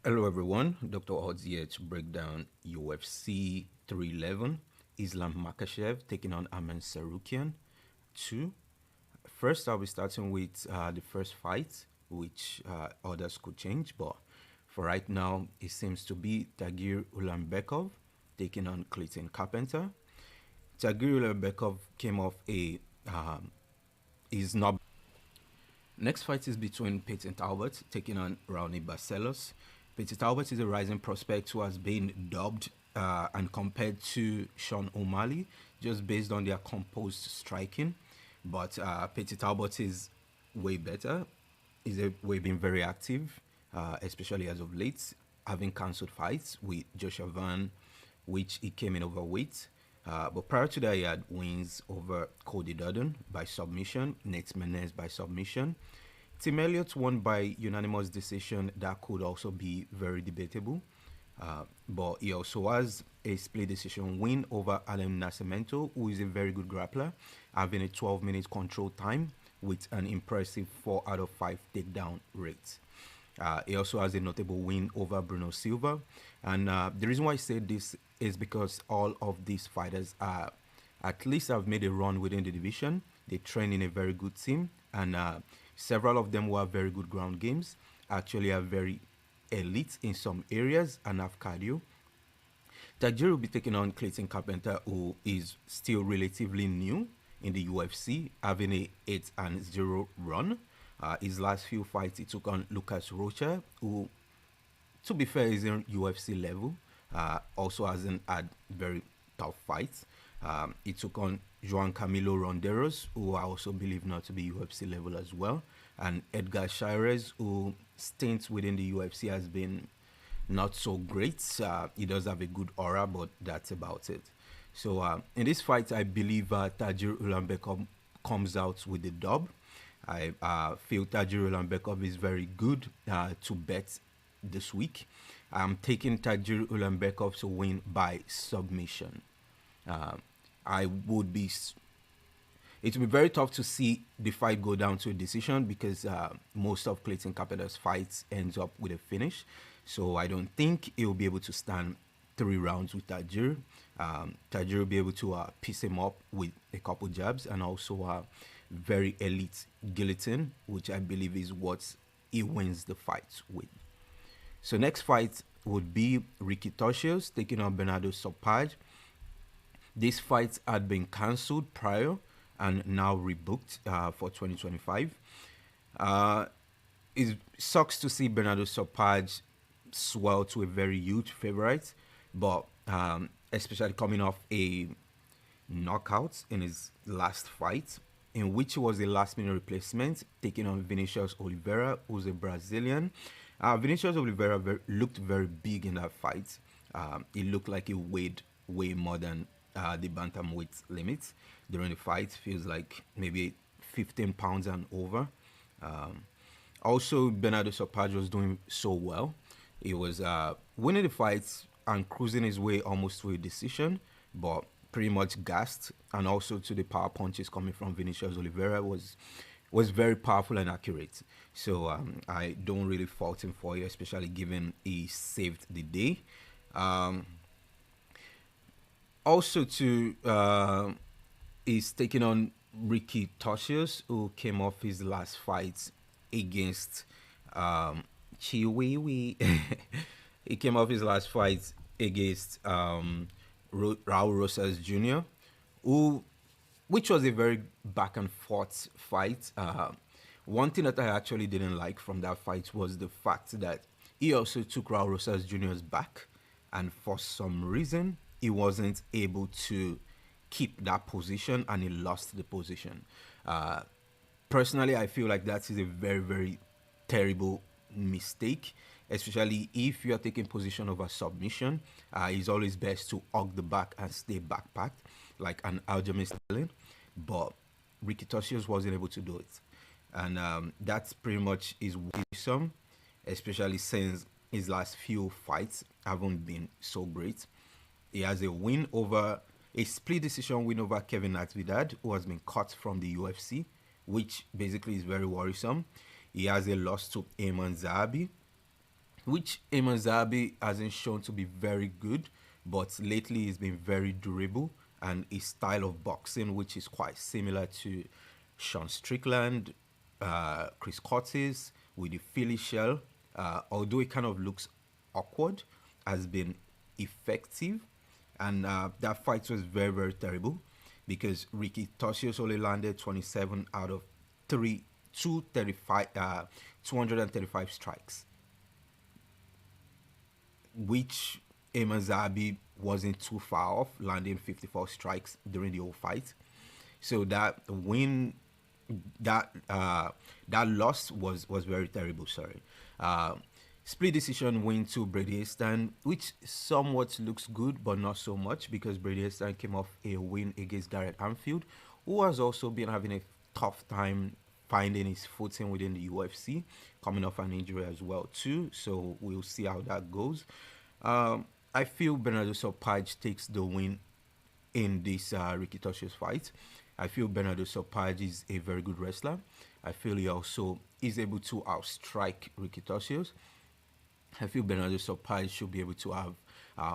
Hello everyone, Dr. Odds here to break down UFC 311, Islam Makhachev taking on Arman Tsarukyan 2. First, I'll be starting with the first fight, which others could change, but for right now, it seems to be Tagir Ulanbekov taking on Clayton Carpenter. Tagir Ulanbekov came off is not. Next fight is between Peyton Talbot taking on Raoni Barcelos. Peyton Talbot is a rising prospect who has been dubbed and compared to Sean O'Malley just based on their composed striking. But Peyton Talbot is way better. He's been very active, especially as of late, having cancelled fights with Joshua Van, which he came in overweight. But prior to that, he had wins over Cody Dutton by submission, Nate Menez by submission. Tim Elliott won by unanimous decision. That could also be very debatable. But he also has a split decision win over Alan Nascimento, who is a very good grappler, having a 12-minute control time with an impressive 4 out of 5 takedown rate. He also has a notable win over Bruno Silva. And the reason why I say this is because all of these fighters are at least have made a run within the division. They train in a very good team, and several of them who have very good ground games actually are very elite in some areas and have cardio. Tagir will be taking on Clayton Carpenter, who is still relatively new in the UFC, having a 8-0 run. His last few fights, he took on Lucas Rocha, who, to be fair, is in UFC level. Also hasn't had very tough fights. He took on Juan Camilo Ronderos, who I also believe not to be UFC level as well. And Edgar Chairez, who stints within the UFC has been not so great. He does have a good aura, but that's about it. So in this fight, I believe Tagir Ulanbekov comes out with the dub. I feel Tagir Ulanbekov is very good to bet this week. I'm taking Tagir Ulanbekov to win by submission. It would be very tough to see the fight go down to a decision because most of Clayton Carpenter's fights ends up with a finish. So I don't think he'll be able to stand 3 rounds with Tagir. Tagir will be able to piece him up with a couple jabs and also very elite guillotine, which I believe is what he wins the fight with. So next fight would be Ricky Toshios taking on Bernardo Sopaj. This fight had been cancelled prior and now rebooked for 2025. It sucks to see Bernardo Sopaj swell to a very huge favorite, but especially coming off a knockout in his last fight, in which he was a last-minute replacement, taking on Vinicius Oliveira, who's a Brazilian. Vinicius Oliveira looked very big in that fight. It looked like he weighed way more than the bantamweight limit during the fight. Feels like maybe 15 pounds and over. Also, Bernardo Sopaj was doing so well. He was winning the fights and cruising his way almost to a decision, but pretty much gassed, and also to the power punches coming from Vinicius Oliveira was very powerful and accurate. So I don't really fault him for it, especially given he saved the day. Also he's taking on Ricky Toshios, who came off his last fight against Chiwiwi. He came off his last fight against Raul Rosas Jr., which was a very back and forth fight. One thing that I actually didn't like from that fight was the fact that he also took Raul Rosas Jr.'s back, and for some reason he wasn't able to keep that position and he lost the position. Personally, I feel like that is a very, very terrible mistake, especially if you are taking position over submission. It's always best to hug the back and stay backpacked like an Aljamain Sterling, but Ricky Toshios wasn't able to do it, and that's pretty much his worrisome, especially since his last few fights haven't been so great. He has a split decision win over Kevin Natividad, who has been cut from the UFC, which basically is very worrisome. He has a loss to Ayman Zahabi, which Iman Zabi hasn't shown to be very good, but lately he's been very durable, and his style of boxing, which is quite similar to Sean Strickland, Chris Curtis with the Philly shell, although it kind of looks awkward, has been effective. And that fight was very, very terrible because Ricky Tosios only landed 27 out of 235 strikes, which Emazabi wasn't too far off, landing 54 strikes during the whole fight. So that win, that loss was very terrible. Sorry. Split decision win to Brady Easton, which somewhat looks good, but not so much because Brady Easton came off a win against Garrett Anfield, who has also been having a tough time finding his footing within the UFC, coming off an injury as well too. So we'll see how that goes. I feel Bernardo Sopaj takes the win in this Ricky Toshio's fight. I feel Bernardo Sopaj is a very good wrestler. I feel he also is able to outstrike Ricky Toshio's. I feel Bernardo Sopaj should be able to have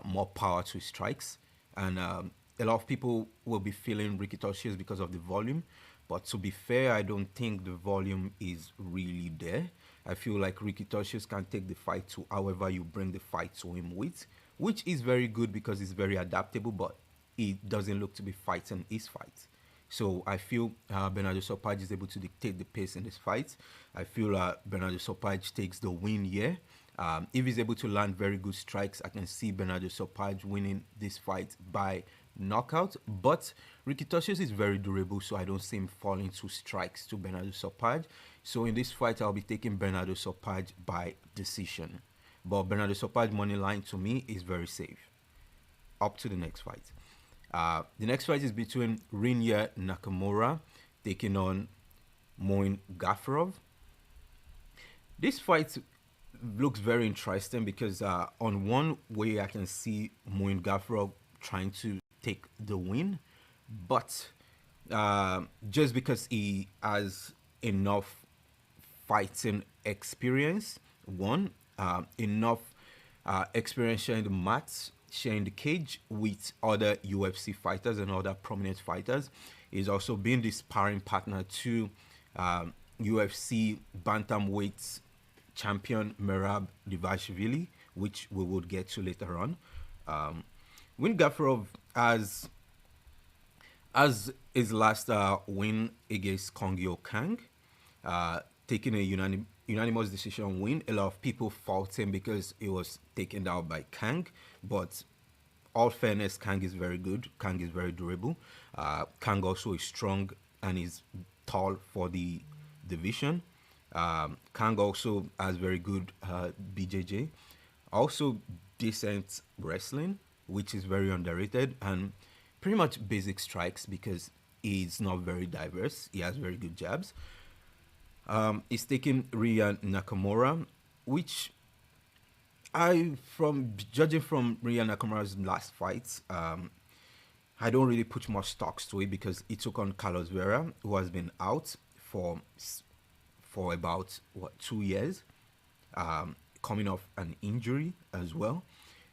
more power to his strikes. And a lot of people will be feeling Ricky Toshio's because of the volume. But to be fair, I don't think the volume is really there. I feel like Ricky Toshio's can take the fight to however you bring the fight to him with, which is very good because he's very adaptable, but he doesn't look to be fighting his fight. So I feel Bernardo Sopaj is able to dictate the pace in this fight. I feel Bernardo Sopaj takes the win here. If he's able to land very good strikes, I can see Bernardo Sopaj winning this fight by knockout. But Ricky Toshio's is very durable, so I don't see him falling to strikes to Bernardo Sopaj. So in this fight, I'll be taking Bernardo Sopaj by decision. But Bernardo Sopaj money line to me is very safe. Up to the next fight. The next fight is between Rinya Nakamura taking on Moin Gafurov. This fight looks very interesting because on one way I can see Moin Gafurov trying to take the win, but just because he has enough fighting experience, enough experience sharing the mats, sharing the cage with other UFC fighters and other prominent fighters. He's also been the sparring partner to UFC bantamweight champion Merab Divashvili, which we would get to later on. Win Gafurov as his last win against Kongyo Kang, taking a unanimous decision win. A lot of people fault him because he was taken down by Kang, but all fairness, Kang is very good. Kang is very durable. Kang also is strong and is tall for the division. Kang also has very good BJJ, also decent wrestling, which is very underrated, and pretty much basic strikes because he's not very diverse. He has very good jabs. He's taking Rya Nakamura, which from judging from Rya Nakamura's last fight, I don't really put much stocks to it because he took on Carlos Vera, who has been out for about 2 years, coming off an injury as well,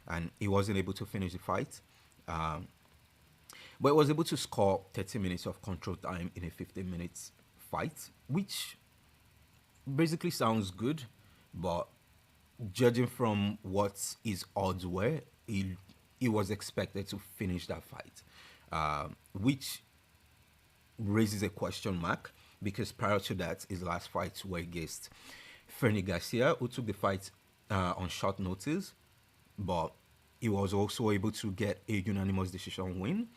and he wasn't able to finish the fight. But he was able to score 30 minutes of control time in a 15 minutes fight, which basically sounds good, but judging from what his odds were, he was expected to finish that fight, which raises a question mark because prior to that, his last fights were against Fernie Garcia, who took the fight on short notice, but he was also able to get a unanimous decision win.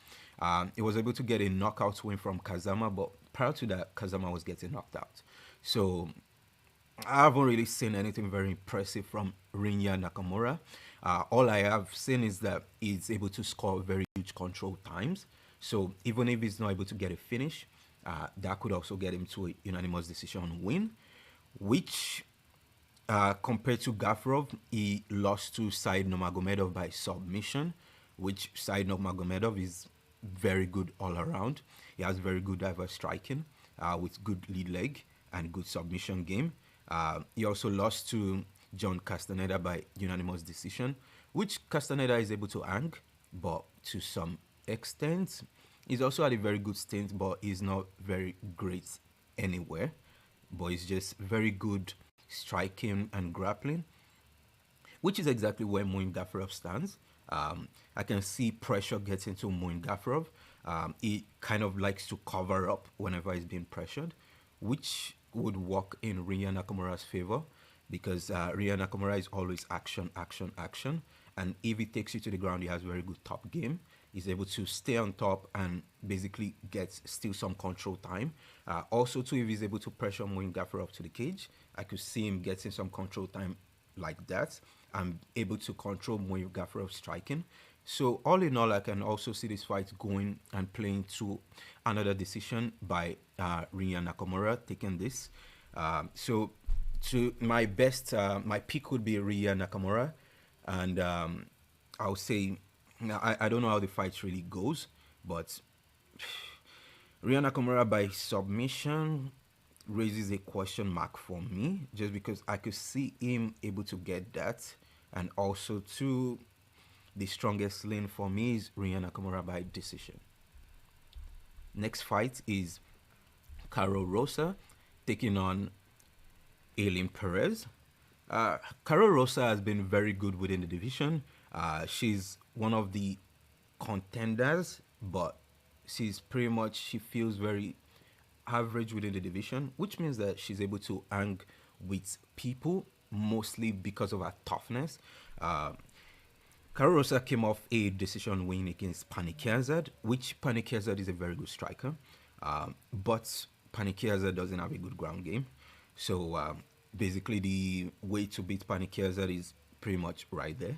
He was able to get a knockout win from Kazama, but prior to that, Kazama was getting knocked out. So I haven't really seen anything very impressive from Rinya Nakamura. All I have seen is that he's able to score very huge control times. So even if he's not able to get a finish, that could also get him to a unanimous decision win, which compared to Gafurov, he lost to Said Nurmagomedov by submission, which Said Nurmagomedov is very good all around. He has very good diverse striking with good lead leg and good submission game. He also lost to John Castaneda by unanimous decision, which Castaneda is able to hang, but to some extent. He's also had a very good stint, but he's not very great anywhere. But he's just very good striking and grappling, which is exactly where Moin Gafarov stands. I can see pressure getting to Moin Gafarov. He kind of likes to cover up whenever he's being pressured, which would work in Rya Nakamura's favor because Rya Nakamura is always action, action, action. And if he takes you to the ground, he has very good top game. He's able to stay on top and basically get still some control time. Also, too, if he's able to pressure Moin Gafarov to the cage, I could see him getting some control time like that. I'm able to control Moin Gafarov striking. So all in all, I can also see this fight going and playing to another decision by Rya Nakamura taking this. So to my best, my pick would be Rya Nakamura, and I'll say I don't know how the fight really goes, but Rya Nakamura by submission raises a question mark for me, just because I could see him able to get that, and also too, the strongest lane for me is Rya Nakamura by decision. Next fight is Caro Rosa taking on Ailin Perez. Caro Rosa has been very good within the division. She's one of the contenders, but she feels very average within the division, which means that she's able to hang with people mostly because of her toughness. Caro Rosa came off a decision win against Panikiazad, which Panikiazad is a very good striker, but Panikiazad doesn't have a good ground game. So basically the way to beat Panikiazad is pretty much right there.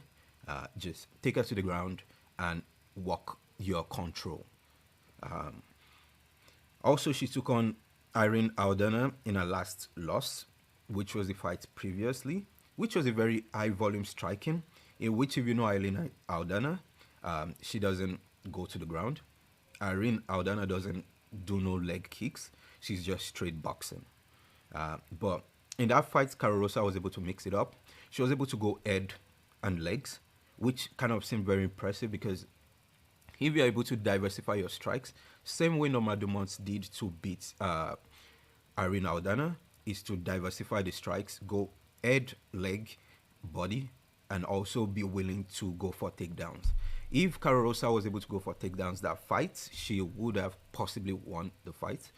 Just take her to the ground and walk your control. Also, she took on Irene Aldana in her last loss, which was the fight previously, which was a very high volume striking, in which, if you know Irene Aldana, she doesn't go to the ground. Irene Aldana doesn't do no leg kicks. She's just straight boxing. But in that fight, Caro Rosa was able to mix it up. She was able to go head and legs, which kind of seemed very impressive because if you're able to diversify your strikes, same way Norma Dumont did to beat Irene Aldana, is to diversify the strikes, go head, leg, body, and also be willing to go for takedowns. If Caro Rosa was able to go for takedowns that fight, she would have possibly won the fight.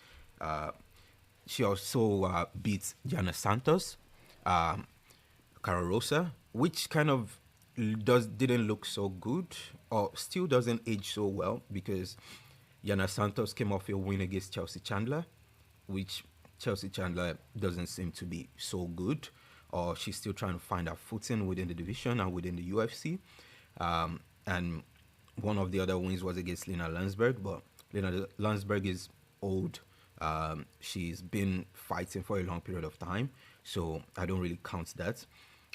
She also beat Jana Santos, Caro Rosa, which kind of didn't look so good, or still doesn't age so well, because Jana Santos came off a win against Chelsea Chandler, which Chelsea Chandler doesn't seem to be so good, or she's still trying to find her footing within the division and within the UFC. And one of the other wins was against Lena Landsberg, but Lena Landsberg is old. She's been fighting for a long period of time, so I don't really count that.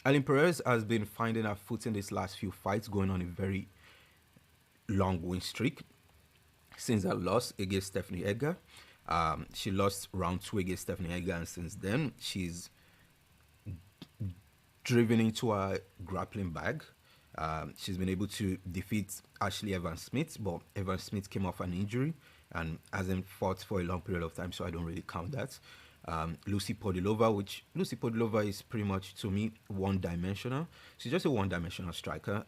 Ailin Perez has been finding her footing these last few fights, going on a very long win streak since her loss against Stephanie Edgar. She lost round 2 against Stephanie Edgar, and since then she's driven into her grappling bag. She's been able to defeat Ashley Evans-Smith, but Evans-Smith came off an injury and hasn't fought for a long period of time, so I don't really count that. Lucy Podilova is pretty much, to me, one-dimensional. She's just a one-dimensional striker.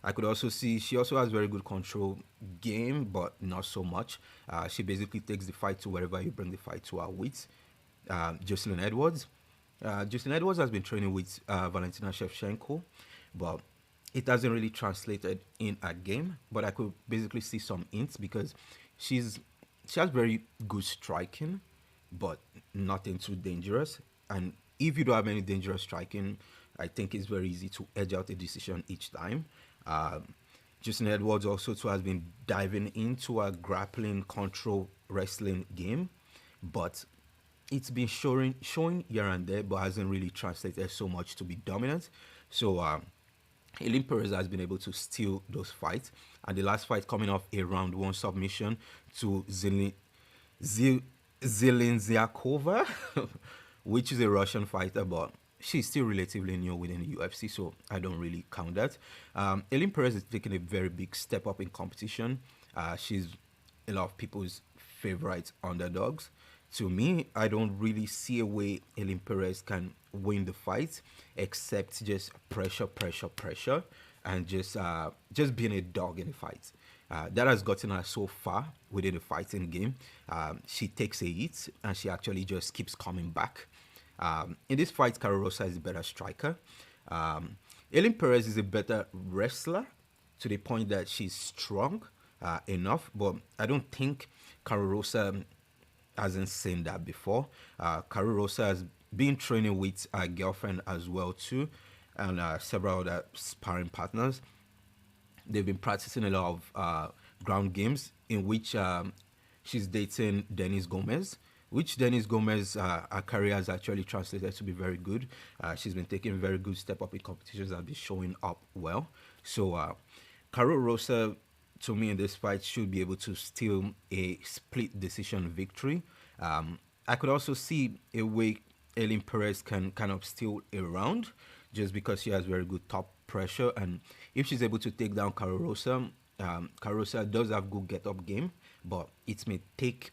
I could also see she also has very good control game, but not so much. She basically takes the fight to wherever you bring the fight to her with. Jocelyn Edwards. Jocelyn Edwards has been training with Valentina Shevchenko, but it hasn't really translated in a game. But I could basically see some hints because she has very good striking, but nothing too dangerous. And if you don't have any dangerous striking, I think it's very easy to edge out a decision each time. Justin Edwards also too has been diving into a grappling control wrestling game, but it's been showing here and there, but hasn't really translated so much to be dominant. So Ailin Perez has been able to steal those fights, and the last fight coming off a round 1 submission to Zelenziakova, which is a Russian fighter, but she's still relatively new within the UFC, so I don't really count that. Elin Perez is taking a very big step up in competition. She's a lot of people's favorite underdogs. To me, I don't really see a way Elin Perez can win the fight except just pressure, pressure, pressure, and just being a dog in the fight. That has gotten her so far within the fighting game. She takes a hit and she actually just keeps coming back. In this fight, Caro Rosa is a better striker. Elin Perez is a better wrestler to the point that she's strong enough, but I don't think Caro Rosa hasn't seen that before. Caro Rosa has been training with her girlfriend as well too, and several other sparring partners. They've been practicing a lot of ground games in which she's dating Dennis Gomez, which Dennis Gomez, her career has actually translated to be very good. She's been taking a very good step up in competitions and been showing up well. So, Caro Rosa, to me, in this fight, should be able to steal a split decision victory. I could also see a way Elin Perez can kind of steal a round just because she has very good top pressure. And if she's able to take down Caro Rosa, Caro Rosa does have good get up game, but it may take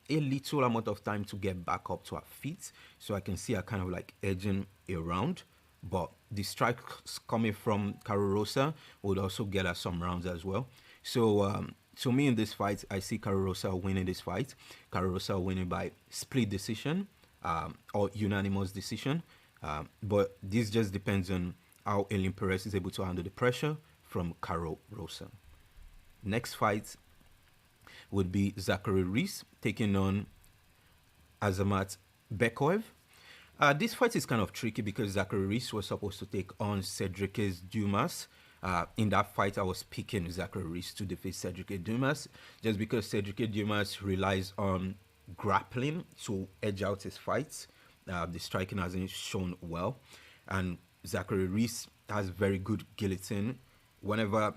a little amount of time to get back up to her feet. So I can see her kind of like edging around. But the strikes coming from Caro Rosa would also get her some rounds as well. So to me in this fight, I see Caro Rosa winning this fight. Caro Rosa winning by split decision or unanimous decision. But this just depends on how Elin Perez is able to handle the pressure from Caro Rosa. Next fight would be Zachary Reese taking on Azamat Bekoev. This fight is kind of tricky because Zachary Reese was supposed to take on Cedric Dumas. In that fight, I was picking Zachary Reese to defeat Cedric Dumas just because Cedric Dumas relies on grappling to edge out his fights. The striking hasn't shown well. And Zachary Reese has very good guillotine. Whenever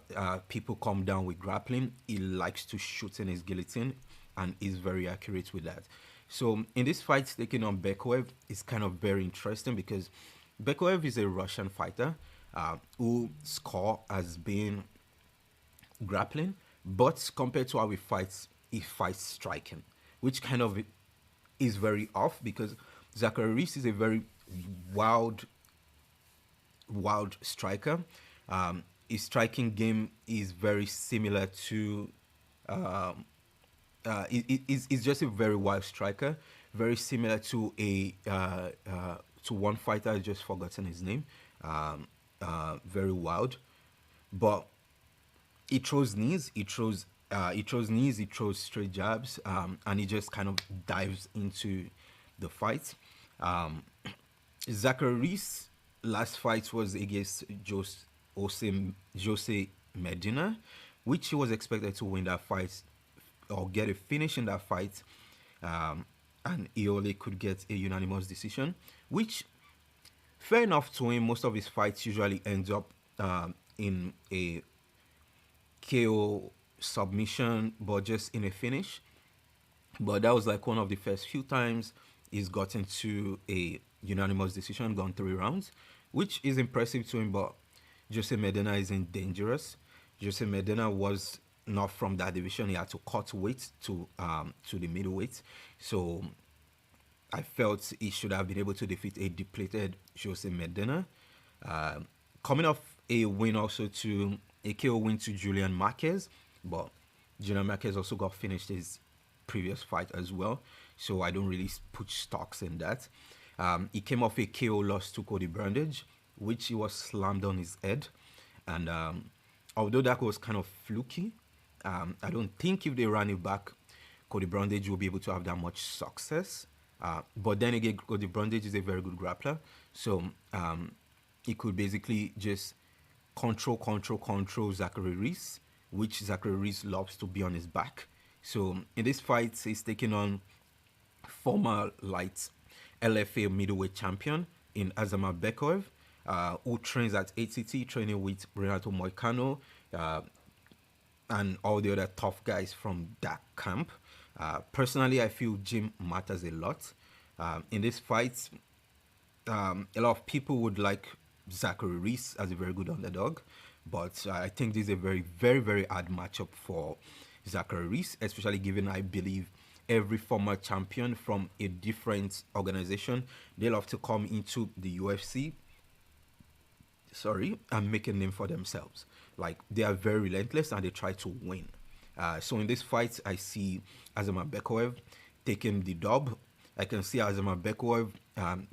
people come down with grappling, he likes to shoot in his guillotine and is very accurate with that. So in this fight taking on Bekoev, it's kind of very interesting because Bekoev is a Russian fighter whose score has been grappling, but compared to how he fights striking, which kind of is very off because Zachary Reese is a very wild striker. His striking game is very similar to he's just a very wild striker, very similar to to one fighter. I just forgotten his name. Very wild, but he throws knees, he throws straight jabs, and he just kind of dives into the fight. Zachary Reese last fight was against Jose Medina, which he was expected to win that fight or get a finish in that fight, and he only could get a unanimous decision, which fair enough to him. Most of his fights usually ends up in a KO submission, but just in a finish. But that was like one of the first few times he's gotten to a unanimous decision, gone 3 rounds, which is impressive to him. But Jose Medina isn't dangerous. Jose Medina was not from that division. He had to cut weight to the middleweight. So I felt he should have been able to defeat a depleted Jose Medina. Coming off a win also to a KO win to Julian Marquez, but Julian Marquez also got finished his previous fight as well. So I don't really put stocks in that. He came off a KO loss to Cody Brundage, which he was slammed on his head. And although that was kind of fluky, I don't think if they ran it back, Cody Brundage will be able to have that much success. But then again, Cody Brundage is a very good grappler. So he could basically just control Zachary Reese, which Zachary Reese loves to be on his back. So in this fight, he's taking on former light LFA middleweight champion in Azamat Bekoev, who trains at ATT, training with Renato Moicano and all the other tough guys from that camp. Personally, I feel gym matters a lot. In this fight, a lot of people would like Zachary Reese as a very good underdog, but I think this is a very, very, very hard matchup for Zachary Reese, especially given I believe every former champion from a different organization, they'll have to come into the UFC, and make a name for themselves. Like they are very relentless and they try to win. So in this fight, I see Azamat Bekaev taking the dub. I can see Azamat Bekaev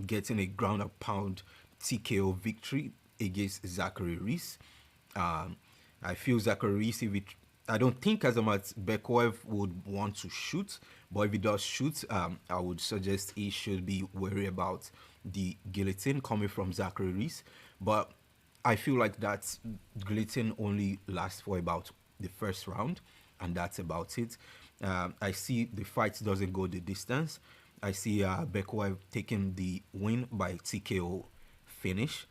getting a ground and pound TKO victory against Zachary Reese. Um, I feel Zachary Reese, I don't think Azamat Bekaev would want to shoot, but if he does shoot, I would suggest he should be wary about the guillotine coming from Zachary Reese. But I feel like that guillotine only lasts for about the first round, and that's about it. I see the fight doesn't go the distance. I see Bekaev taking the win by TKO finish,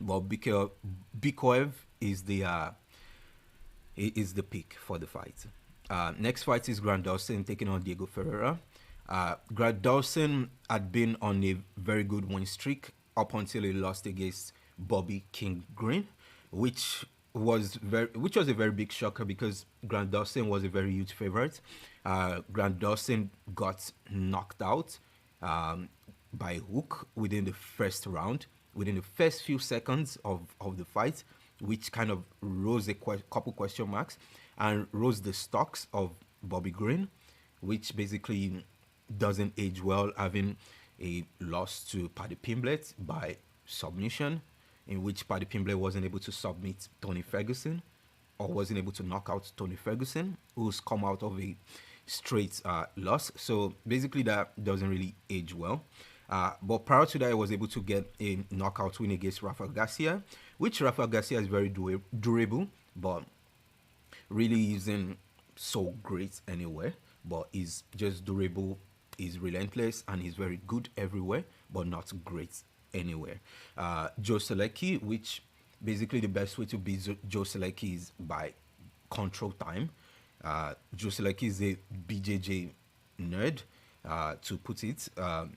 but Bekaev is the pick for the fight. Next fight is Grant Dawson taking on Diego Ferreira. Grant Dawson had been on a very good win streak up until he lost against Bobby King Green, which was a very big shocker because Grant Dawson was a very huge favorite. Grant Dawson got knocked out by hook within the first round, within the first few seconds of the fight, which kind of rose a couple question marks and rose the stocks of Bobby Green, which basically doesn't age well, having a loss to Paddy Pimblett by submission, in which Paddy Pimblett wasn't able to submit Tony Ferguson or wasn't able to knock out Tony Ferguson, who's come out of a straight loss. So basically that doesn't really age well. But prior to that, I was able to get a knockout win against Rafael Garcia, which Rafael Garcia is very durable, but really isn't so great anywhere. But he's just durable, he's relentless, and he's very good everywhere, but not great anywhere. Joe Selecki, which basically the best way to beat Joe Selecki is by control time. Joe Selecki is a BJJ nerd, to put it.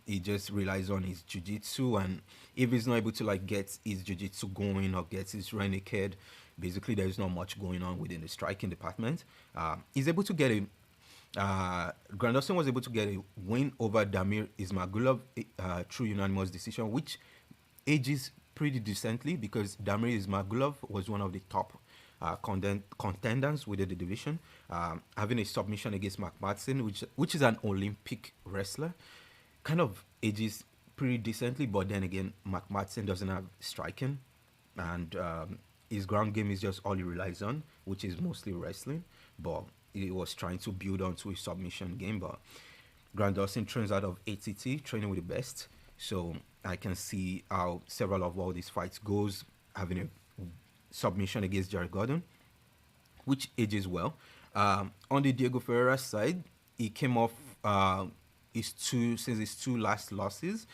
He just relies on his jiu-jitsu, and if he's not able to like get his jiu-jitsu going or get his rear naked, basically there's not much going on within the striking department. He's able to get a Grant Dawson was able to get a win over Damir Ismagulov through unanimous decision, which ages pretty decently because Damir Ismagulov was one of the top contenders within the division, having a submission against Mark Madsen, which is an Olympic wrestler, kind of ages pretty decently. But then again, Mark Madsen doesn't have striking, and his ground game is just all he relies on, which is mostly wrestling. But he was trying to build onto his submission game. But Grant Dawson trains out of ATT, training with the best. So I can see how several of all these fights goes, having a submission against Jared Gordon, which ages well. On the Diego Ferreira side, he came off his two last losses,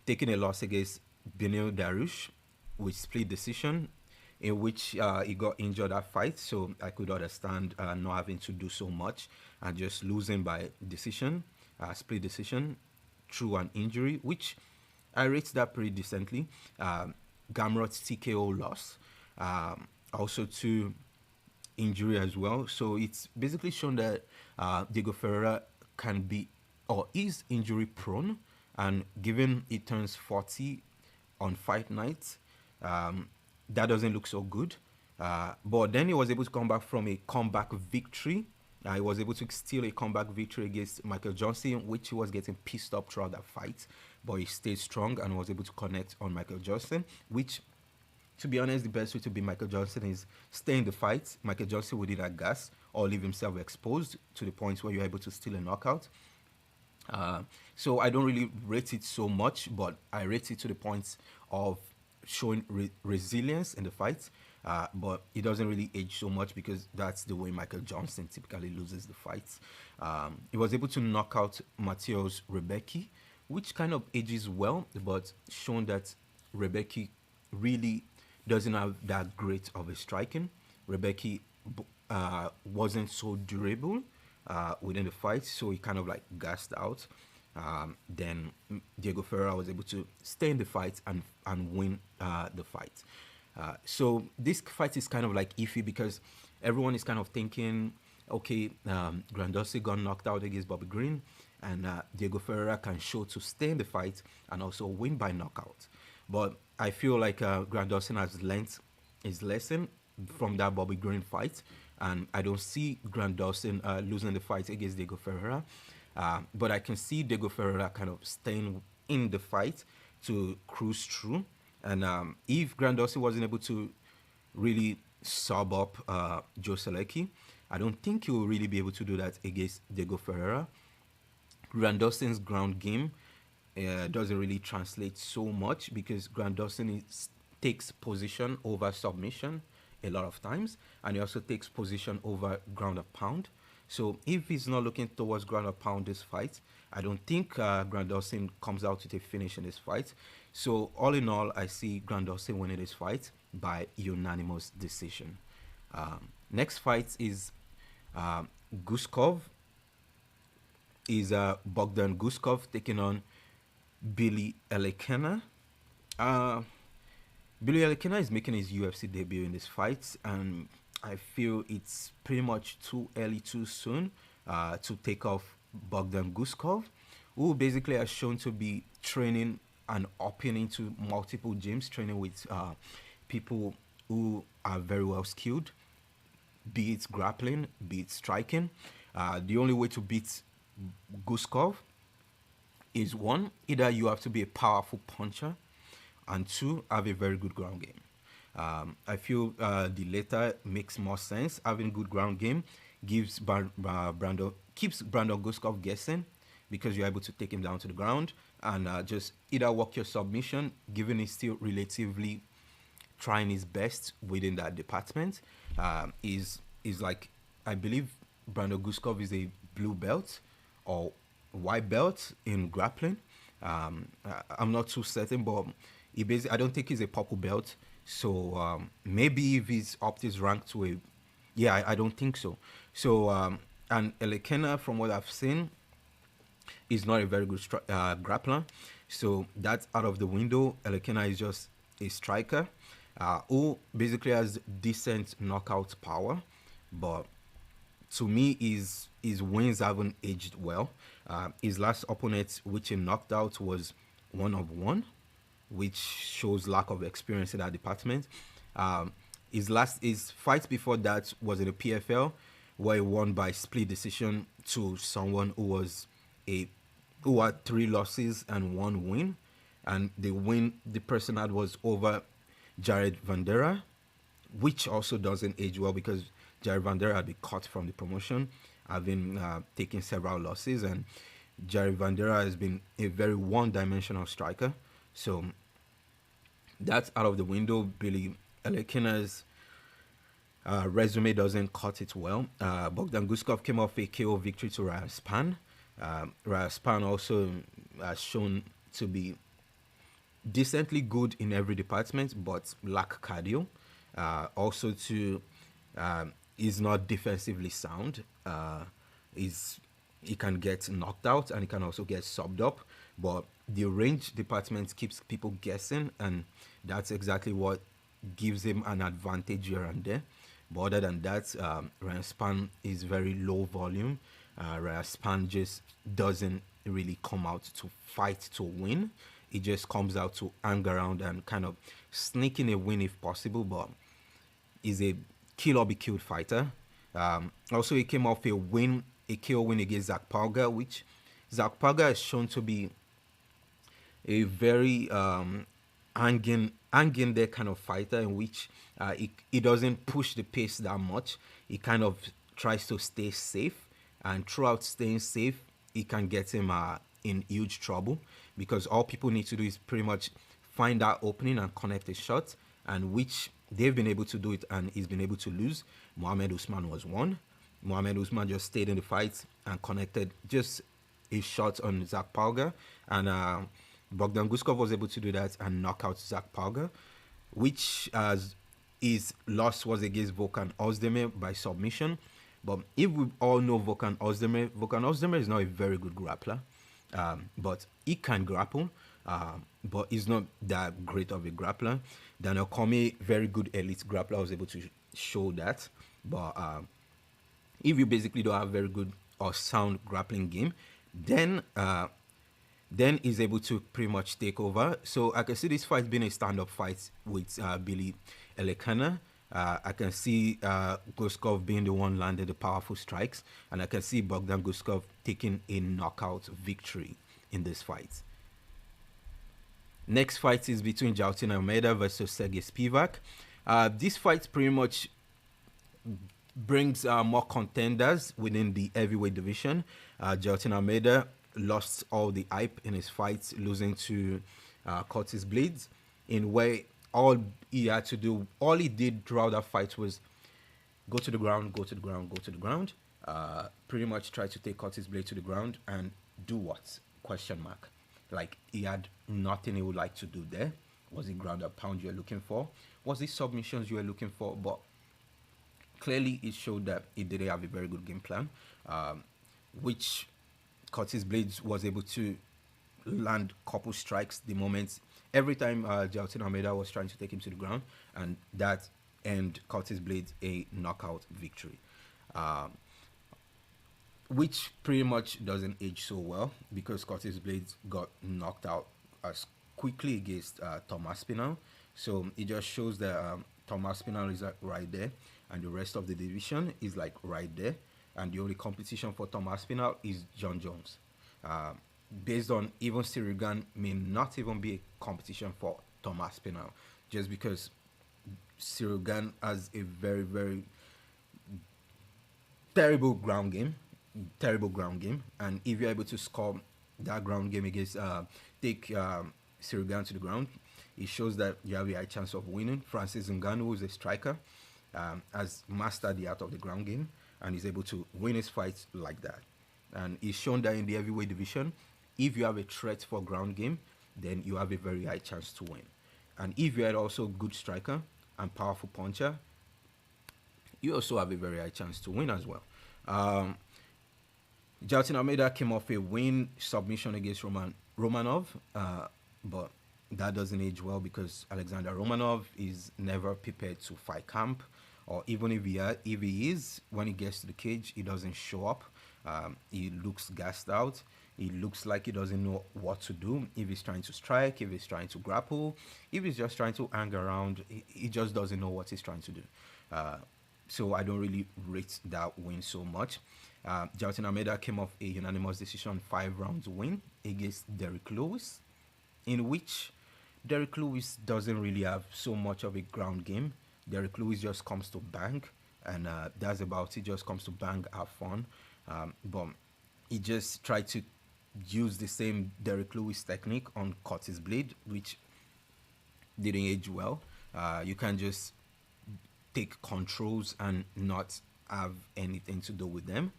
taking a loss against Benil Darush with split decision, in which he got injured that fight. So I could understand not having to do so much and just losing by decision, split decision through an injury, which I rate that pretty decently. Gamrot's TKO loss, also to injury as well. So it's basically shown that Diego Ferreira can be or is injury prone, and given he turns 40 on fight night, that doesn't look so good. But then he was able to come back from a comeback victory. He was able to steal a comeback victory against Michael Johnson, which he was getting pissed up throughout that fight. But he stayed strong and was able to connect on Michael Johnson, which, to be honest, the best way to beat Michael Johnson is stay in the fight. Michael Johnson would either gas or leave himself exposed to the point where you're able to steal a knockout. So I don't really rate it so much, but I rate it to the point of showing resilience in the fight. But it doesn't really age so much because that's the way Michael Johnson typically loses the fights. He was able to knock out Mateusz Rebecki, which kind of ages well, but shown that Rebecki really doesn't have that great of a striking. Rebecki wasn't so durable within the fight, so he kind of like gassed out. then Diego Ferreira was able to stay in the fight and win the fight. So this fight is kind of like iffy because everyone is kind of thinking, okay, Grandossi got knocked out against Bobby Green, and Diego Ferreira can show to stay in the fight and also win by knockout. But I feel like Grandossi has learned his lesson from that Bobby Green fight, and I don't see Grandossi losing the fight against Diego Ferreira. But I can see Diego Ferreira kind of staying in the fight to cruise through. And if Grandossi wasn't able to really sub up Joe Selecki, I don't think he will really be able to do that against Diego Ferreira. Grandossin's ground game doesn't really translate so much because Grandossin takes position over submission a lot of times, and he also takes position over ground and pound. So if he's not looking towards ground and pound this fight, I don't think Grandossin comes out with a finish in this fight. So all in all, I see Grandossin winning this fight by unanimous decision. Next fight is Guskov. Is Bogdan Guskov taking on Billy Elekena. Billy Elekena is making his UFC debut in this fight, and I feel it's pretty much too early, too soon to take off Bogdan Guskov, who basically has shown to be training and upping into multiple gyms, training with people who are very well skilled, be it grappling, be it striking. The only way to beat Guskov is one, either you have to be a powerful puncher, and two, have a very good ground game. I feel the latter makes more sense. Having good ground game gives keeps Brandon Guskov guessing because you're able to take him down to the ground and just either work your submission, given he's still relatively trying his best within that department. Is like, I believe Brandon Guskov is a blue belt or white belt in grappling. I'm not too certain, but I don't think he's a purple belt. So maybe if he's upped his rank to a, yeah, I don't think so. So and Elekena, from what I've seen, is not a very good grappler. So that's out of the window. Elekena is just a striker who basically has decent knockout power, but to me, his wins haven't aged well. His last opponent, which he knocked out, was 1-1, which shows lack of experience in that department. His fight before that was in the PFL, where he won by split decision to someone who had 3 losses and 1 win, and the person that was over Jared Vandera, which also doesn't age well because Jared Vandera had been cut from the promotion, having taken several losses, and Jared Vandera has been a very one-dimensional striker. So that's out of the window. Billy Elekena's resume doesn't cut it well. Bogdan Guskov came off a KO victory to Rayaspan. Rayaspan also has shown to be decently good in every department, but lack cardio. Also, is not defensively sound. He can get knocked out and he can also get subbed up, but the range department keeps people guessing, and that's exactly what gives him an advantage here and there. But other than that, Ryan Span is very low volume. Ryan Span just doesn't really come out to fight to win. He just comes out to hang around and kind of sneak in a win if possible, but he's a kill or be killed fighter. Also, he came off a KO win against Zach Palga, which Zach Palga has shown to be a very hanging there kind of fighter, in which he doesn't push the pace that much. He kind of tries to stay safe, and throughout staying safe, he can get him in huge trouble, because all people need to do is pretty much find that opening and connect a shot, and which they've been able to do it, and he's been able to lose. Mohamed Usman was one. Mohamed Usman just stayed in the fight and connected just a shot on Zach Palga, and Bogdan Guskov was able to do that and knock out Zach Palga, which his loss was against Volkan Ozdemir by submission. But if we all know Volkan Ozdemir is not a very good grappler. But he can grapple, but he's not that great of a grappler. Daniel Cormier, very good elite grappler, was able to show that. But if you basically don't have very good or sound grappling game, then he's able to pretty much take over. So I can see this fight being a stand-up fight with Billy Elekana. I can see Guskov being the one landing the powerful strikes, and I can see Bogdan Guskov taking a knockout victory in this fight. Next fight is between Jailton Almeida versus Sergey Spivak. This fight pretty much brings more contenders within the heavyweight division. Jailton Almeida lost all the hype in his fight, losing to Curtis Blades, in where all he had to do, all he did throughout that fight was go to the ground, go to the ground, go to the ground. Pretty much try to take Curtis Blades to the ground and do what? Question mark. Like, he had nothing he would like to do there. Was it ground and pound you were looking for? Was it submissions you were looking for? But clearly it showed that he didn't have a very good game plan, which Curtis Blades was able to land couple strikes the moment every time Jailton Almeida was trying to take him to the ground, and that earned Curtis Blades a knockout victory, which pretty much doesn't age so well because Curtis Blades got knocked out as quickly against Thomas Spinal. So it just shows that Thomas Spinal is right there, and the rest of the division is like right there, and the only competition for Thomas Spinal is John Jones. Based on even Tsarukyan may not even be a competition for Thomas Spinal, just because Tsarukyan has a very, very terrible ground game, and if you're able to score that ground game against take Tsarukyan to the ground, it shows that you have a high chance of winning. Francis Ngannou, who is a striker, has mastered the art of the ground game and is able to win his fights like that. And he's shown that in the heavyweight division, if you have a threat for ground game, then you have a very high chance to win. And if you are also a good striker and powerful puncher, you also have a very high chance to win as well. Jailton Almeida came off a win submission against Romanov, but that doesn't age well because Alexander Romanov is never prepared to fight camp, or even if he is, when he gets to the cage, he doesn't show up. He looks gassed out. He looks like he doesn't know what to do. If he's trying to strike, if he's trying to grapple, if he's just trying to hang around, he just doesn't know what he's trying to do. So I don't really rate that win so much. Jailton Almeida came off a unanimous decision 5 rounds win against Derrick Lewis, in which Derrick Lewis doesn't really have so much of a ground game. Derrick Lewis just comes to bang, and that's about it. Just comes to bang, have fun. But he just tried to use the same Derrick Lewis technique on Curtis Blade, which didn't age well. You can just take controls and not have anything to do with them.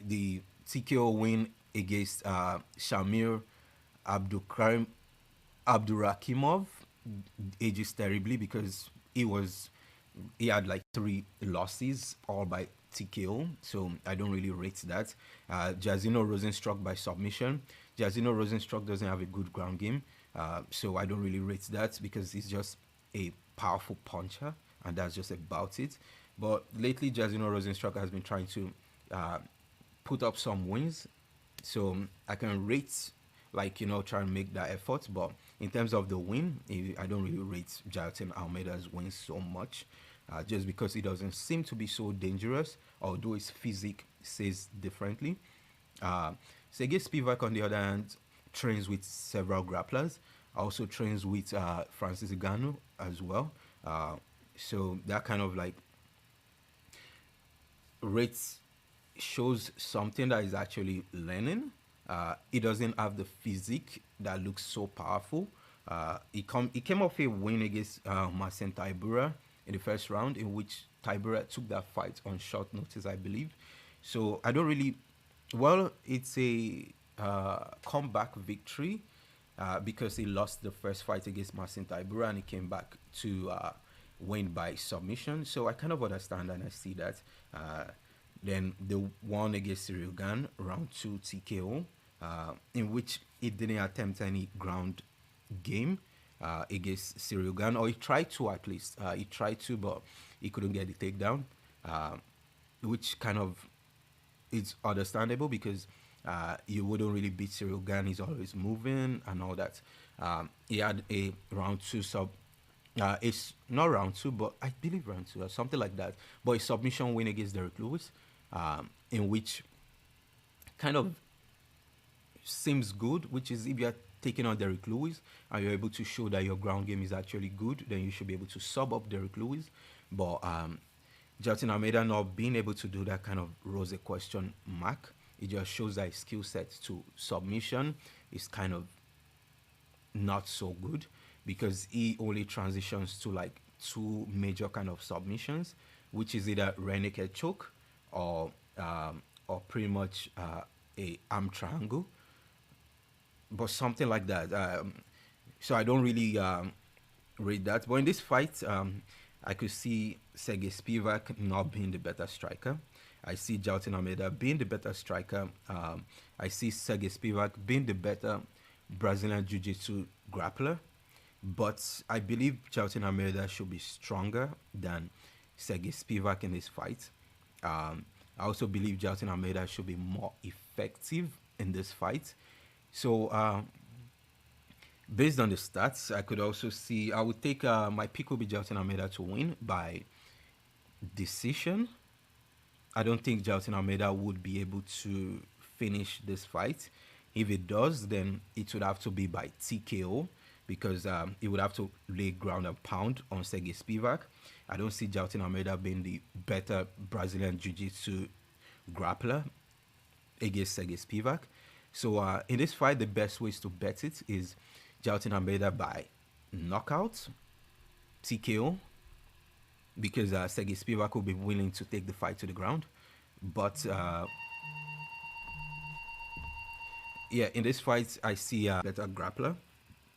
The TKO win against Shamir Abdurakimov ages terribly because he had like 3 losses all by TKO, so I don't really rate that. Jairzinho Rosenstruck by submission. Jairzinho Rosenstruck doesn't have a good ground game, so I don't really rate that because he's just a powerful puncher, and that's just about it. But lately, Jairzinho Rosenstruck has been trying to put up some wins, so I can rate, like, try and make that effort. But in terms of the win, I don't really rate Jailton Almeida's wins so much, just because he doesn't seem to be so dangerous, although his physique says differently. Sergey Spivak, on the other hand, trains with several grapplers, also trains with Francis Ngannou as well. So that kind of like rates shows something that is actually learning. He doesn't have the physique that looks so powerful. He came off a win against Marcin Tybura in the first round, in which Tybura took that fight on short notice, I believe. So I don't really. Well, it's a comeback victory because he lost the first fight against Marcin Tybura and he came back to win by submission. So I kind of understand and I see that. Then the one against Tsarukyan, round 2 TKO. in which he didn't attempt any ground game against Tsarukyan, or he tried to at least. He tried to, but he couldn't get the takedown, uh, which kind of is understandable because you wouldn't really beat Tsarukyan. He's always moving and all that. He had a round two sub. It's not round two, but I believe round two or something like that. But a submission win against Derek Lewis, in which kind of seems good, which is if you're taking on Derek Lewis and you're able to show that your ground game is actually good, then you should be able to sub up Derek Lewis. But Jailton Almeida not being able to do that kind of rose a question mark. It just shows that his skill set to submission is kind of not so good because he only transitions to like two major kind of submissions, which is either rear naked choke or pretty much a arm triangle, but something like that. So I don't really rate that. But in this fight, I could see Sergey Spivak not being the better striker. I see Jailton Almeida being the better striker. I see Sergey Spivak being the better Brazilian Jiu-Jitsu grappler. But I believe Jailton Almeida should be stronger than Sergey Spivak in this fight. I also believe Jailton Almeida should be more effective in this fight. So based on the stats, I could also see, I would take, my pick would be Jailton Almeida to win by decision. I don't think Jailton Almeida would be able to finish this fight. If it does, then it would have to be by TKO because he would have to lay ground and pound on Sergey Spivak. I don't see Jailton Almeida being the better Brazilian Jiu-Jitsu grappler against Sergey Spivak. So in this fight, the best ways to bet it is Jailton Almeida by knockout, TKO, because Sergey Spivak will be willing to take the fight to the ground. But yeah, in this fight, I see a better grappler.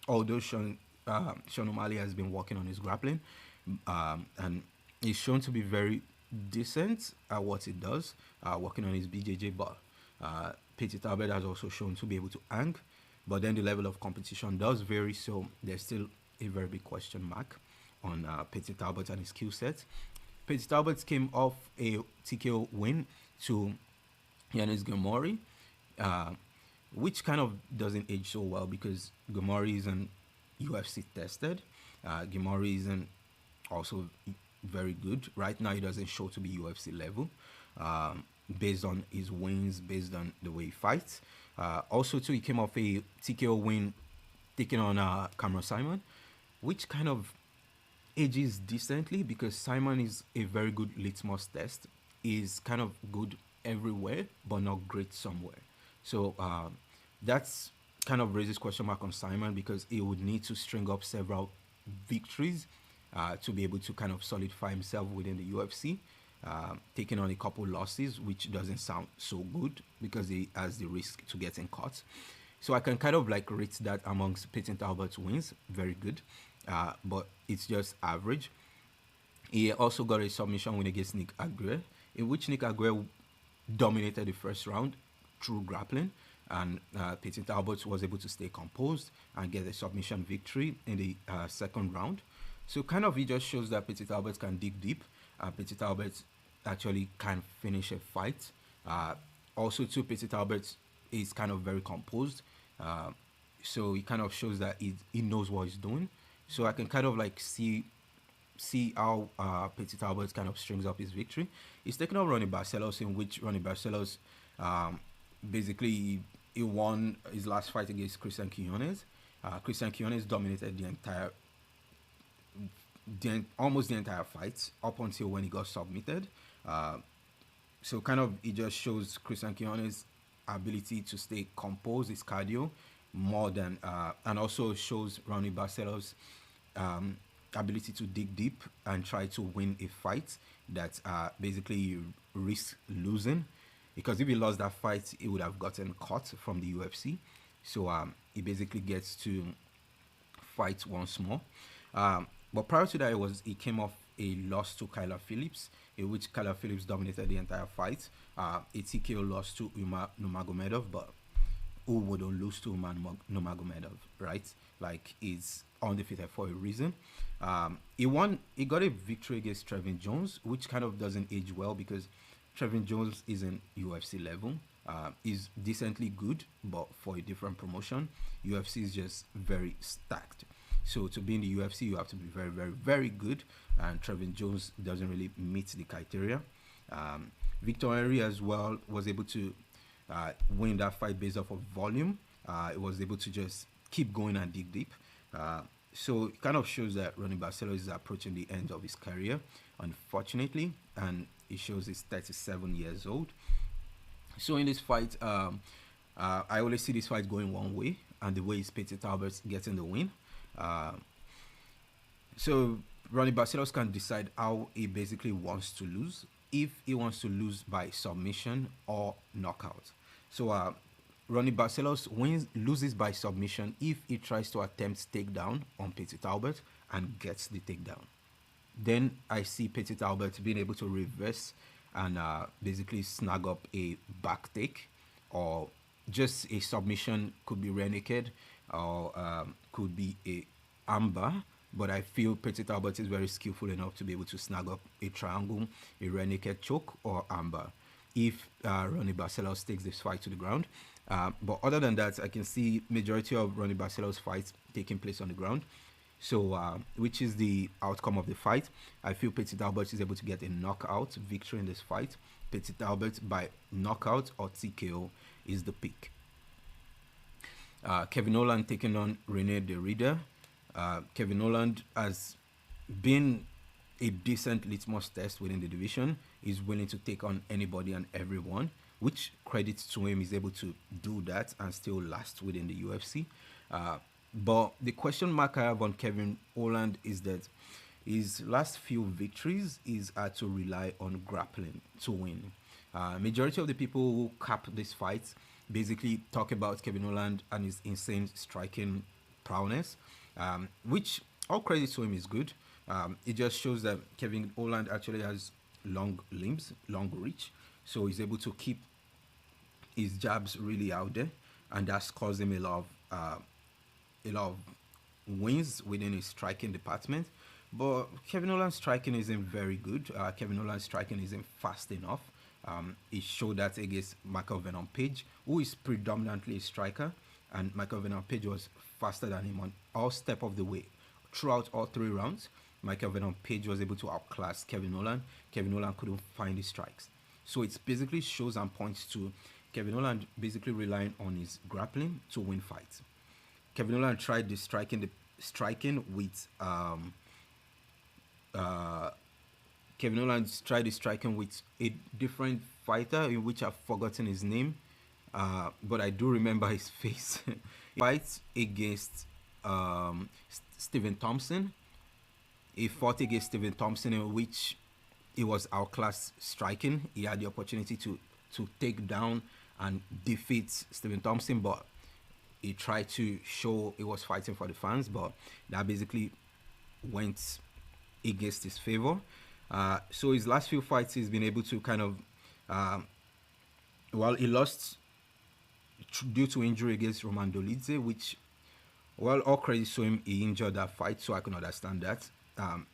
Although Sean O'Malley has been working on his grappling, and he's shown to be very decent at what he does, working on his BJJ. But Petit Talbot has also shown to be able to hang. But then the level of competition does vary, so there's still a very big question mark on Petit Talbot and his skill set. Petit Talbot came off a TKO win to Yanis Gomori, which kind of doesn't age so well because Gomori isn't UFC tested. Gomori isn't also very good. Right now, he doesn't show to be UFC level based on his wins, based on the way he fights. Also, too, he came off a TKO win taking on Cameron Simon, which kind of ages decently because Simon is a very good litmus test. He's kind of good everywhere, but not great somewhere. So that's kind of raises question mark on Simon because he would need to string up several victories to be able to kind of solidify himself within the UFC. Taking on a couple losses, which doesn't sound so good because he has the risk to getting caught. So I can kind of like rate that amongst Petit Talbot's wins, very good, but it's just average. He also got a submission win against Nick Aguirre, in which Nick Aguirre dominated the first round through grappling, and Petit Talbot was able to stay composed and get a submission victory in the second round. So kind of it just shows that Petit Talbot can dig deep. Petit Talbot actually can finish a fight. Also, too, Petit Talbot is kind of very composed. So it kind of shows that he knows what he's doing. So I can kind of like see how Petit Talbot kind of strings up his victory. He's taking on Ronnie Barcelos, in which Ronnie Barcelos basically he won his last fight against Christian Quinones. Christian Quinones dominated almost the entire fight up until when he got submitted. So kind of it just shows Christian Quinones' ability to stay composed, his cardio, more than and also shows Ronnie Barcelos' ability to dig deep and try to win a fight that basically you risk losing, because if he lost that fight, he would have gotten cut from the UFC. So he basically gets to fight once more. But prior to that, he came off a loss to Kyler Phillips, in which Kyler Phillips dominated the entire fight. A TKO loss to Umar Nurmagomedov, but who wouldn't lose to Umar Nurmagomedov, right? Like, he's undefeated for a reason. He got a victory against Trevin Jones, which kind of doesn't age well because Trevin Jones isn't UFC level. He's decently good, but for a different promotion. UFC is just very stacked. So to be in the UFC, you have to be very, very, very good. And Trevin Jones doesn't really meet the criteria. Victor Henry as well was able to win that fight based off of volume. It was able to just keep going and dig deep. So it kind of shows that Ronnie Barcelos is approaching the end of his career, unfortunately, and it shows he's 37 years old. So in this fight, I always see this fight going one way, and the way is Petit Albert getting the win. Uh, so Ronnie Barcelos can decide how he basically wants to lose. If he wants to lose by submission or knockout. So Ronnie Barcelos loses by submission if he tries to attempt takedown on Petit Albert and gets the takedown. Then I see Petit Albert being able to reverse and basically snag up a back take, or just a submission, could be rear naked, or could be a amber. But I feel Petit Albert is very skillful enough to be able to snag up a triangle, a rear naked choke, or amber if Ronnie Barcelos takes this fight to the ground. But other than that, I can see majority of Ronnie Barcelos fights taking place on the ground. So, which is the outcome of the fight? I feel Petit Albert is able to get a knockout victory in this fight. Petit Albert by knockout or TKO is the pick. Kevin Holland taking on Rene Derrida. Kevin Holland has been a decent litmus test within the division. He's willing to take on anybody and everyone, which credits to him. He's able to do that and still last within the UFC. But the question mark I have on Kevin Holland is that his last few victories is had to rely on grappling to win. Majority of the people who cap this fight basically talk about Kevin Holland and his insane striking prowess, which all credit to him is good. It just shows that Kevin Holland actually has long limbs, long reach, so he's able to keep his jabs really out there, and that's caused him a lot of wins within his striking department. But Kevin Holland's striking isn't very good. Kevin Holland's striking isn't fast enough. He showed that against Michael Venom Page, who is predominantly a striker, and Michael Venom Page was faster than him on all step of the way. Throughout all 3 rounds, Michael Venom Page was able to outclass Kevin Holland. Kevin Holland couldn't find his strikes. So it basically shows and points to Kevin Holland basically relying on his grappling to win fights. Kevin Holland tried the striking with Kevin Holland tried the striking with a different fighter in which I've forgotten his name, but I do remember his face. He fights against Stephen Thompson. He fought against Stephen Thompson in which he was outclassed striking. He had the opportunity to take down and defeat Stephen Thompson, but he tried to show he was fighting for the fans, but that basically went against his favor. So his last few fights, he's been able to kind of, he lost due to injury against Roman Dolidze, which, well, all credit to him, he injured that fight, so I can understand that.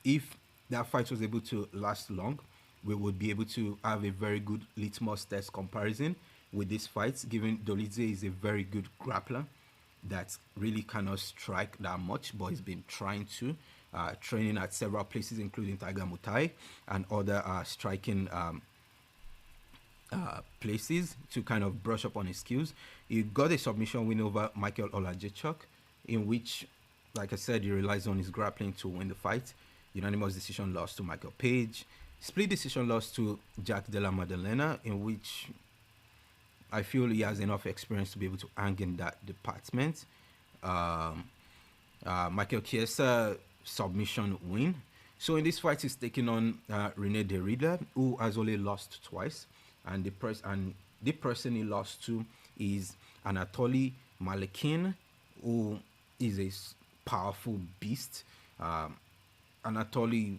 If that fight was able to last long, we would be able to have a very good litmus test comparison with this fight, given Dolidze is a very good grappler that really cannot strike that much, but he's been trying to, training at several places, including Tiger Muay and other striking places to kind of brush up on his skills. He got a submission win over Michael Olajechuk, in which, like I said, he relies on his grappling to win the fight. Unanimous decision loss to Michael Page. Split decision loss to Jack Della Maddalena, in which I feel he has enough experience to be able to hang in that department. Michael Chiesa submission win. So in this fight, he's taking on Rene Derrida, who has only lost twice, and the person he lost to is Anatoly Malekin, who is a powerful beast. Anatoly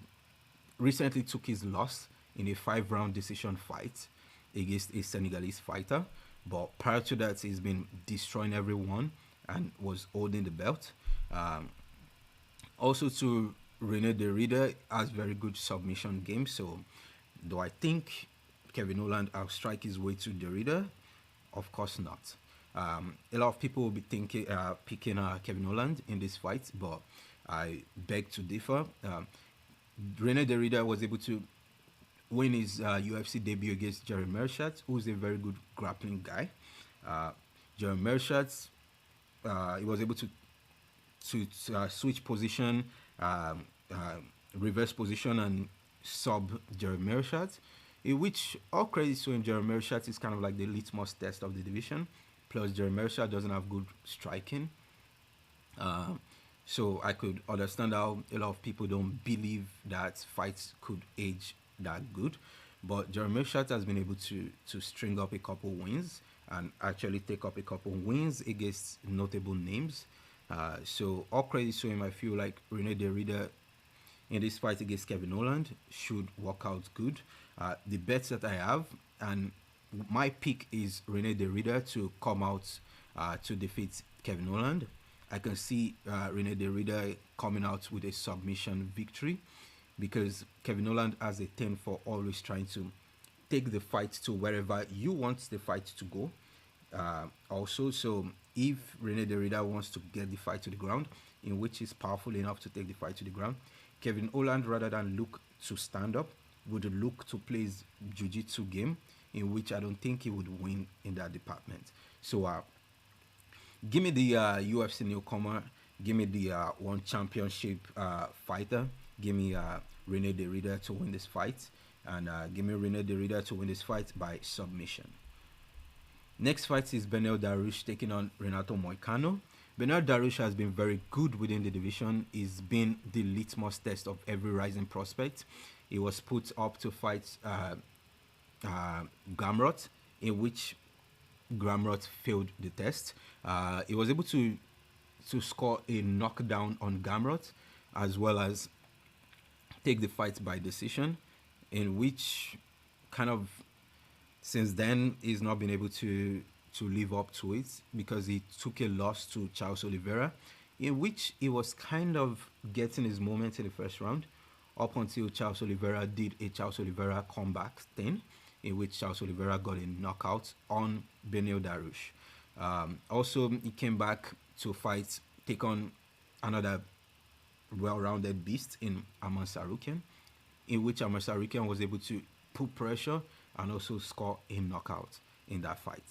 recently took his loss in a 5-round decision fight against a Senegalese fighter, But prior to that, he's been destroying everyone and was holding the belt. Um, Also, to Rene the Reader has very good submission game. So, do I think Kevin Holland outstrike his way to the Reader? Of course not. A lot of people will be thinking picking Kevin Holland in this fight, but I beg to differ. Rene the Reader was able to win his UFC debut against Jerry Mershat, who's a very good grappling guy. Uh, Jerry Mershat, he was able to switch position, um, reverse position, and sub Jerry Mershat, in which all credits to him. Jerry Mershat is kind of like the litmus test of the division. Plus, Jerry Mershat doesn't have good striking. Um, so I could understand how a lot of people don't believe that fights could age that good. But Jeremy Shat has been able to string up a couple wins and actually take up a couple wins against notable names. So all credit to him. I feel like Rene De Reader in this fight against Kevin Holland should work out good. The bets that I have, and my pick is Rene De Reader to come out to defeat Kevin Holland. I can see Rene De Reader coming out with a submission victory because Kevin Holland has a thing for always trying to take the fight to wherever you want the fight to go. Also, so if Rene De Reader wants to get the fight to the ground, in which he's powerful enough to take the fight to the ground, Kevin Holland, rather than look to stand up, would look to play his jiu-jitsu game, in which I don't think he would win in that department. So give me the UFC newcomer. Give me the one championship fighter. Give me Rene De Reader to win this fight. And give me Rene De Reader to win this fight by submission. Next fight is Beneil Dariush taking on Renato Moicano. Beneil Dariush has been very good within the division. He's been the litmus test of every rising prospect. He was put up to fight Gamrot, in which Gamrot failed the test. He was able to score a knockdown on Gamrot, as well as take the fight by decision, in which kind of since then he's not been able to live up to it because he took a loss to Charles Oliveira, in which he was kind of getting his moment in the first round up until Charles Oliveira did a Charles Oliveira comeback thing, in which Charles Oliveira got a knockout on Beneil Dariush. Also, he came back to take on another well-rounded beast in Arman Tsarukyan, in which Arman Tsarukyan was able to put pressure and also score a knockout in that fight.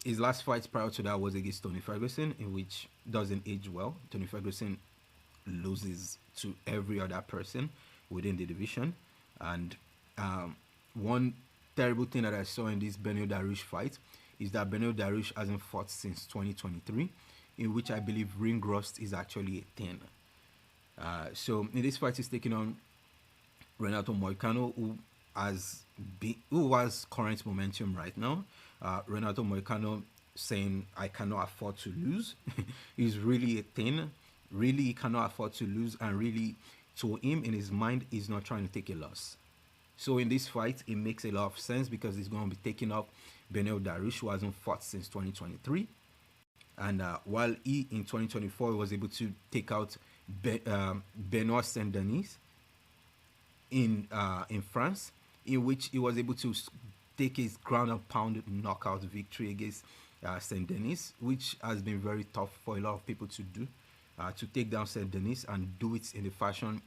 His last fight prior to that was against Tony Ferguson, in which doesn't age well. Tony Ferguson loses to every other person within the division. And one terrible thing that I saw in this Beneil Dariush fight is that Beneil Dariush hasn't fought since 2023, in which I believe ring rust is actually a thing. So in this fight, he's taking on Renato Moicano, who has current momentum right now. Renato Moicano saying, I cannot afford to lose is really a thing. Really, he cannot afford to lose, and really, to him, in his mind, he's not trying to take a loss. So in this fight, it makes a lot of sense because he's going to be taking up Beneil Dariush, who hasn't fought since 2023. And while he, in 2024, was able to take out Benoit Saint-Denis in France, in which he was able to take his ground and pound knockout victory against Saint-Denis, which has been very tough for a lot of people to do, to take down Saint-Denis and do it in the fashion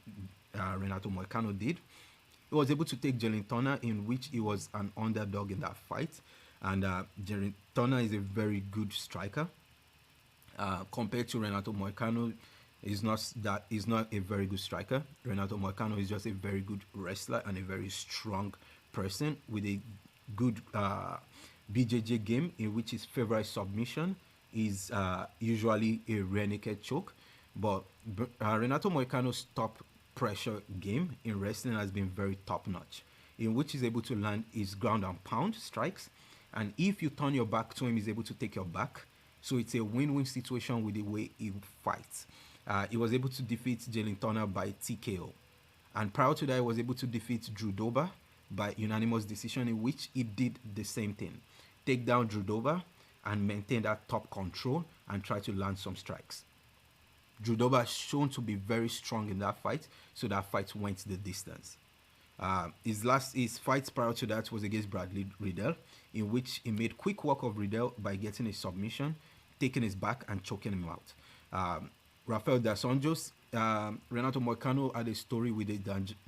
Renato Moicano did. He was able to take Jalen Turner, in which he was an underdog in that fight. And Jalen Turner is a very good striker. Compared to Renato Moicano, he's not a very good striker. Renato Moicano is just a very good wrestler and a very strong person with a good BJJ game, in which his favorite submission is usually a rear naked choke. But Renato Moicano's top pressure game in wrestling has been very top notch, in which he's able to land his ground and pound strikes, and if you turn your back to him, he's able to take your back. So it's a win-win situation with the way he fights. He was able to defeat Jalen Turner by TKO, and prior to that, he was able to defeat Drew Dober by unanimous decision, in which he did the same thing. take down Drudova and maintain that top control and try to land some strikes. Drudova has shown to be very strong in that fight, so that fight went the distance. His fight prior to that was against Bradley Riddell, in which he made quick work of Riddell by getting a submission, taking his back and choking him out. Rafael Dos Anjos, Renato Moicano had a story with the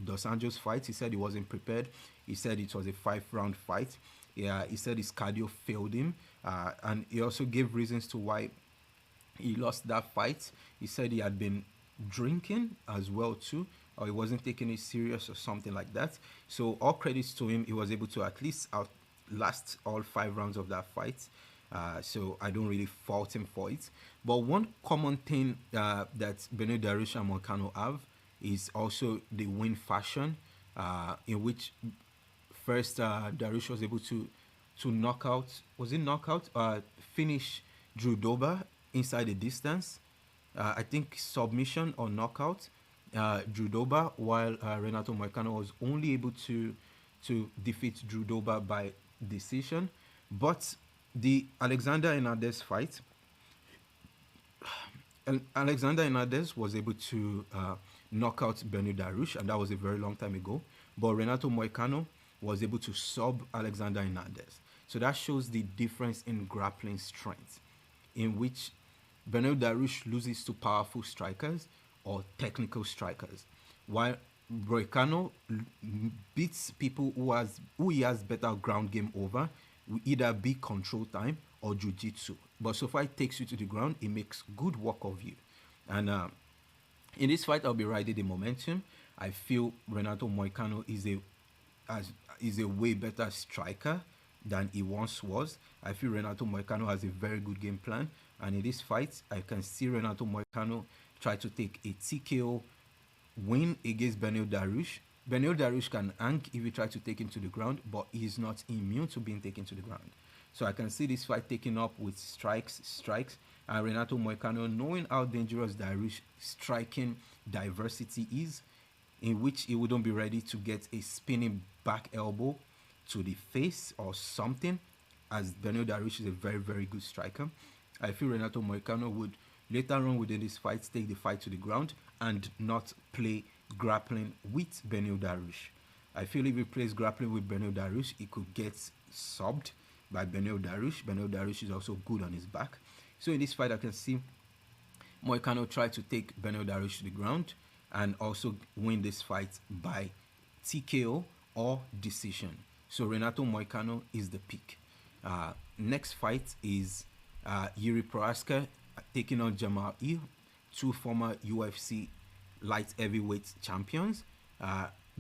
Dos Anjos fight. He said he wasn't prepared. He said it was a 5-round fight. Yeah, he said his cardio failed him, and he also gave reasons to why he lost that fight. He said he had been drinking as well too, or he wasn't taking it serious or something like that. So all credits to him. He was able to at least outlast all 5 rounds of that fight. So I don't really fault him for it. But one common thing that Beneil Dariush and Moicano have is also the win fashion, in which first Dariush was able to finish Drudova inside the distance. I think submission or knockout Drudova, while Renato Moicano was only able to defeat Drudova by decision. But the Alexander Hernandez fight, Alexander Hernandez was able to knock out Beneil Dariush, and that was a very long time ago. But Renato Moicano was able to sub Alexander Hernandez. So that shows the difference in grappling strength, in which Beneil Dariush loses to powerful strikers or technical strikers, while Moicano beats people who he has better ground game over, with either big control time or jiu-jitsu. But so far it takes you to the ground, it makes good work of you. And in this fight, I'll be riding the momentum. I feel Renato Moicano is a way better striker than he once was. I feel Renato Moicano has a very good game plan, and in this fight, I can see Renato Moicano try to take a TKO win against Beneil Dariush. Beneil Dariush can hang if you try to take him to the ground, but he is not immune to being taken to the ground. So I can see this fight taken up with strikes, and Renato Moicano, knowing how dangerous Dariush striking diversity is, in which he wouldn't be ready to get a spinning back elbow to the face or something, as Beneil Dariush is a very, very good striker. I feel Renato Moicano would later on within this fight take the fight to the ground and not play grappling with Beneil Dariush. I feel if he plays grappling with Beneil Dariush, he could get subbed by Beneil Dariush. Beneil Dariush is also good on his back. So in this fight, I can see Moicano try to take Beneil Dariush to the ground and also win this fight by TKO or decision. So Renato Moicano is the pick. Next fight is Yuri Prohaska taking on Jamal Hill, 2 former UFC light heavyweight champions.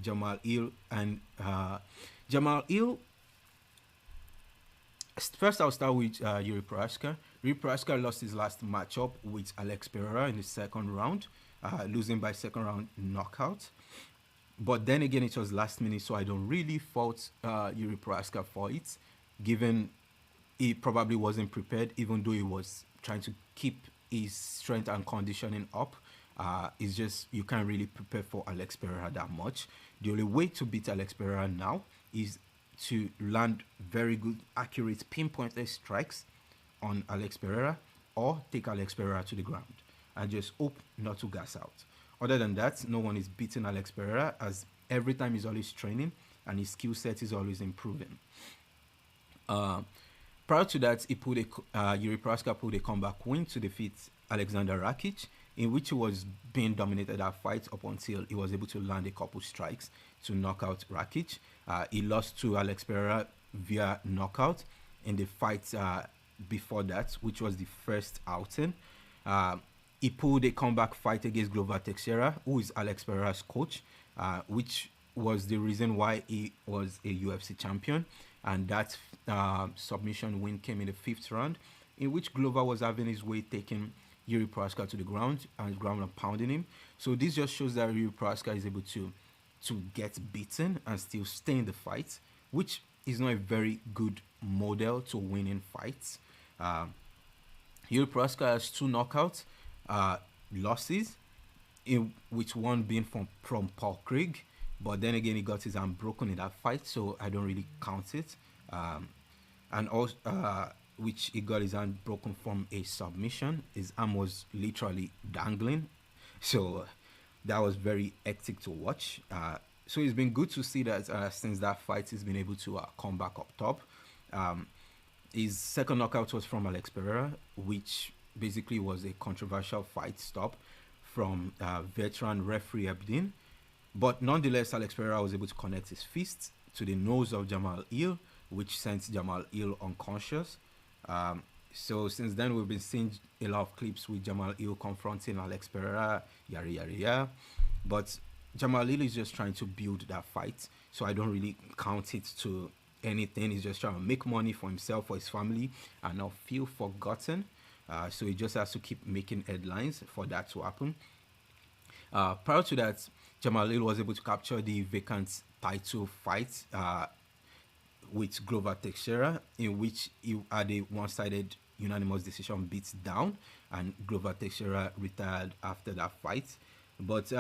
Jamal Hill. First, I'll start with Yuri Prohaska. Yuri Prohaska lost his last matchup with Alex Pereira in the second round, losing by second round knockout. But then again, it was last minute, so I don't really fault Yuri Prohaska for it, given he probably wasn't prepared, even though he was trying to keep his strength and conditioning up. It's just you can't really prepare for Alex Pereira that much. The only way to beat Alex Pereira now is to land very good, accurate, pinpointed strikes on Alex Pereira, or take Alex Pereira to the ground and just hope not to gas out. Other than that, no one is beating Alex Pereira, as every time he's always training and his skill set is always improving. Prior to that, Yuri Prohaska pulled a comeback win to defeat Alexander Rakic, in which he was being dominated that fight up until he was able to land a couple strikes to knock out Rakic. He lost to Alex Pereira via knockout in the fight before that, which was the first outing. He pulled a comeback fight against Glover Teixeira, who is Alex Pereira's coach, which was the reason why he was a UFC champion. And that submission win came in the 5th round, in which Glover was having his way taking Yuri Prohaska to the ground and pounding him. So this just shows that Yuri Prohaska is able to get beaten and still stay in the fight, which is not a very good model to win in fights. Yuri Prohaska has 2 knockouts losses, in which one being from Paul Craig, but then again he got his arm broken in that fight, so I don't really count it. and also which he got his hand broken from a submission. His arm was literally dangling, so that was very hectic to watch. So it's been good to see that since that fight, he's been able to come back up top. Um, his second knockout was from Alex Pereira, which basically was a controversial fight stop from veteran referee Abdin. But nonetheless, Alex Pereira was able to connect his fist to the nose of Jamal Hill, which sent Jamal Hill unconscious. Um, so since then, we've been seeing a lot of clips with Jamal Hill confronting Alex Pereira, yada yada yada. But Jamal Hill is just trying to build that fight, so I don't really count it to anything. He's just trying to make money for himself, for his family, and not feel forgotten. So he just has to keep making headlines for that to happen. Prior to that, Jamal Hill was able to capture the vacant title fight with Glover Teixeira, in which he had a one-sided unanimous decision beat down, and Glover Teixeira retired after that fight. But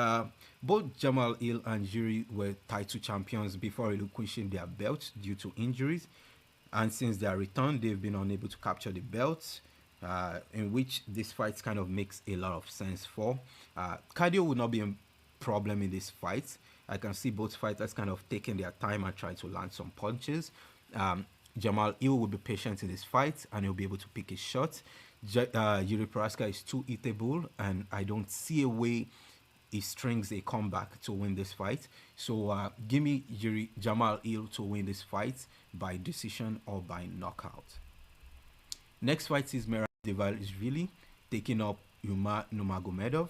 both Jamal Hill and Jiri were title champions before relinquishing their belts due to injuries, and since their return, they've been unable to capture the belts. In which this fight kind of makes a lot of sense for. Cardio would not be a problem in this fight. I can see both fighters kind of taking their time and trying to land some punches. Jamal Hill will be patient in this fight and he'll be able to pick his shot. Yuri Prohaska is too hittable, and I don't see a way he strings a comeback to win this fight. So give me Jamal Hill to win this fight by decision or by knockout. Next fight is Merab Devalishvili taking up Umar Nurmagomedov.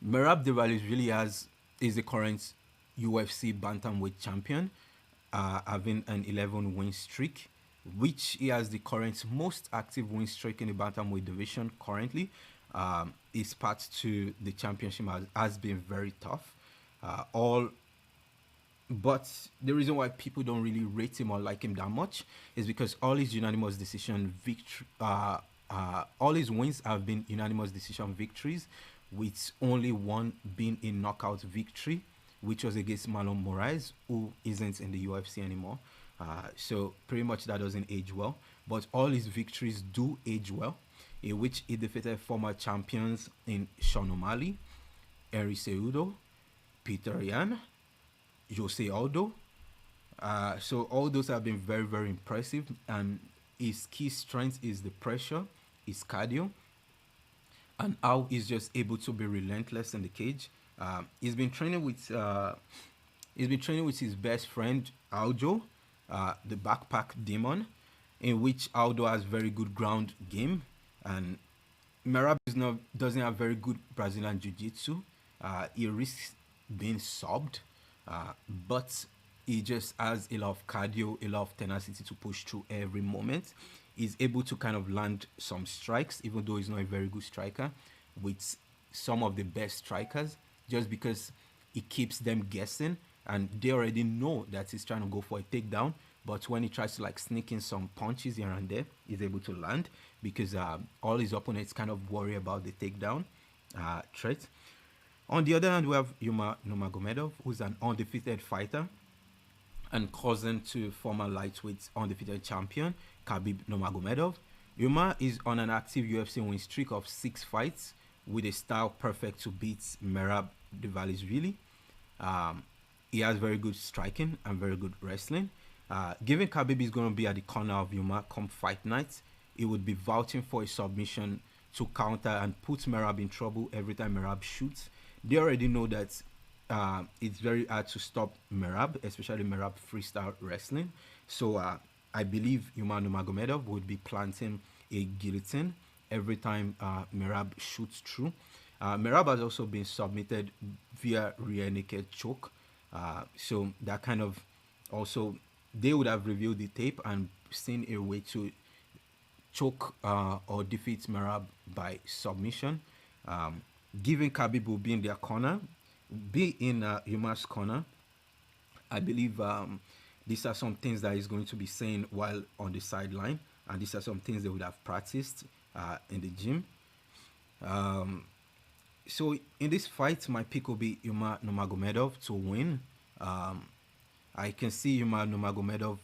Merab Devalishvili is the current UFC bantamweight champion, having an 11-win streak, which he has the current most active win streak in the bantamweight division currently. His path to the championship has been very tough. But the reason why people don't really rate him or like him that much is because all his unanimous decision all his wins have been unanimous decision victories, with only one being a knockout victory, which was against Marlon Moraes, who isn't in the UFC anymore. So pretty much that doesn't age well. But all his victories do age well, in which he defeated former champions in Sean O'Malley, Henry Cejudo, Peter Yan, Jose Aldo. So all those have been very, very impressive. And his key strength is the pressure, his cardio, and how he's just able to be relentless in the cage. He's been training with his best friend Aldo, the backpack demon, in which Aldo has very good ground game, and Merab doesn't have very good Brazilian jiu-jitsu. He risks being subbed, but he just has a lot of cardio, a lot of tenacity to push through every moment. He's able to kind of land some strikes, even though he's not a very good striker, with some of the best strikers, just because he keeps them guessing, and they already know that he's trying to go for a takedown. But when he tries to like sneak in some punches here and there, he's able to land, because all his opponents kind of worry about the takedown threat. On the other hand, we have Umar Nurmagomedov, who's an undefeated fighter and cousin to former lightweight undefeated champion Khabib Nurmagomedov. Umar is on an active UFC win streak of 6 fights, with a style perfect to beat Merab Devalishvili. He has very good striking and very good wrestling. Given Khabib is going to be at the corner of Umar come fight night, he would be vouching for a submission to counter and put Merab in trouble every time Merab shoots. They already know that it's very hard to stop Merab, especially Merab freestyle wrestling. So I believe Umar Nurmagomedov would be planting a guillotine every time Merab shoots through. Merab has also been submitted via rear naked choke. So that kind of also, they would have reviewed the tape and seen a way to choke or defeat Merab by submission. Given Khabib will be in their corner, be in Umar's corner, I believe these are some things that he's going to be saying while on the sideline, and these are some things they would have practiced in the gym. So in this fight, my pick will be Umar Nurmagomedov to win. I can see Umar Nurmagomedov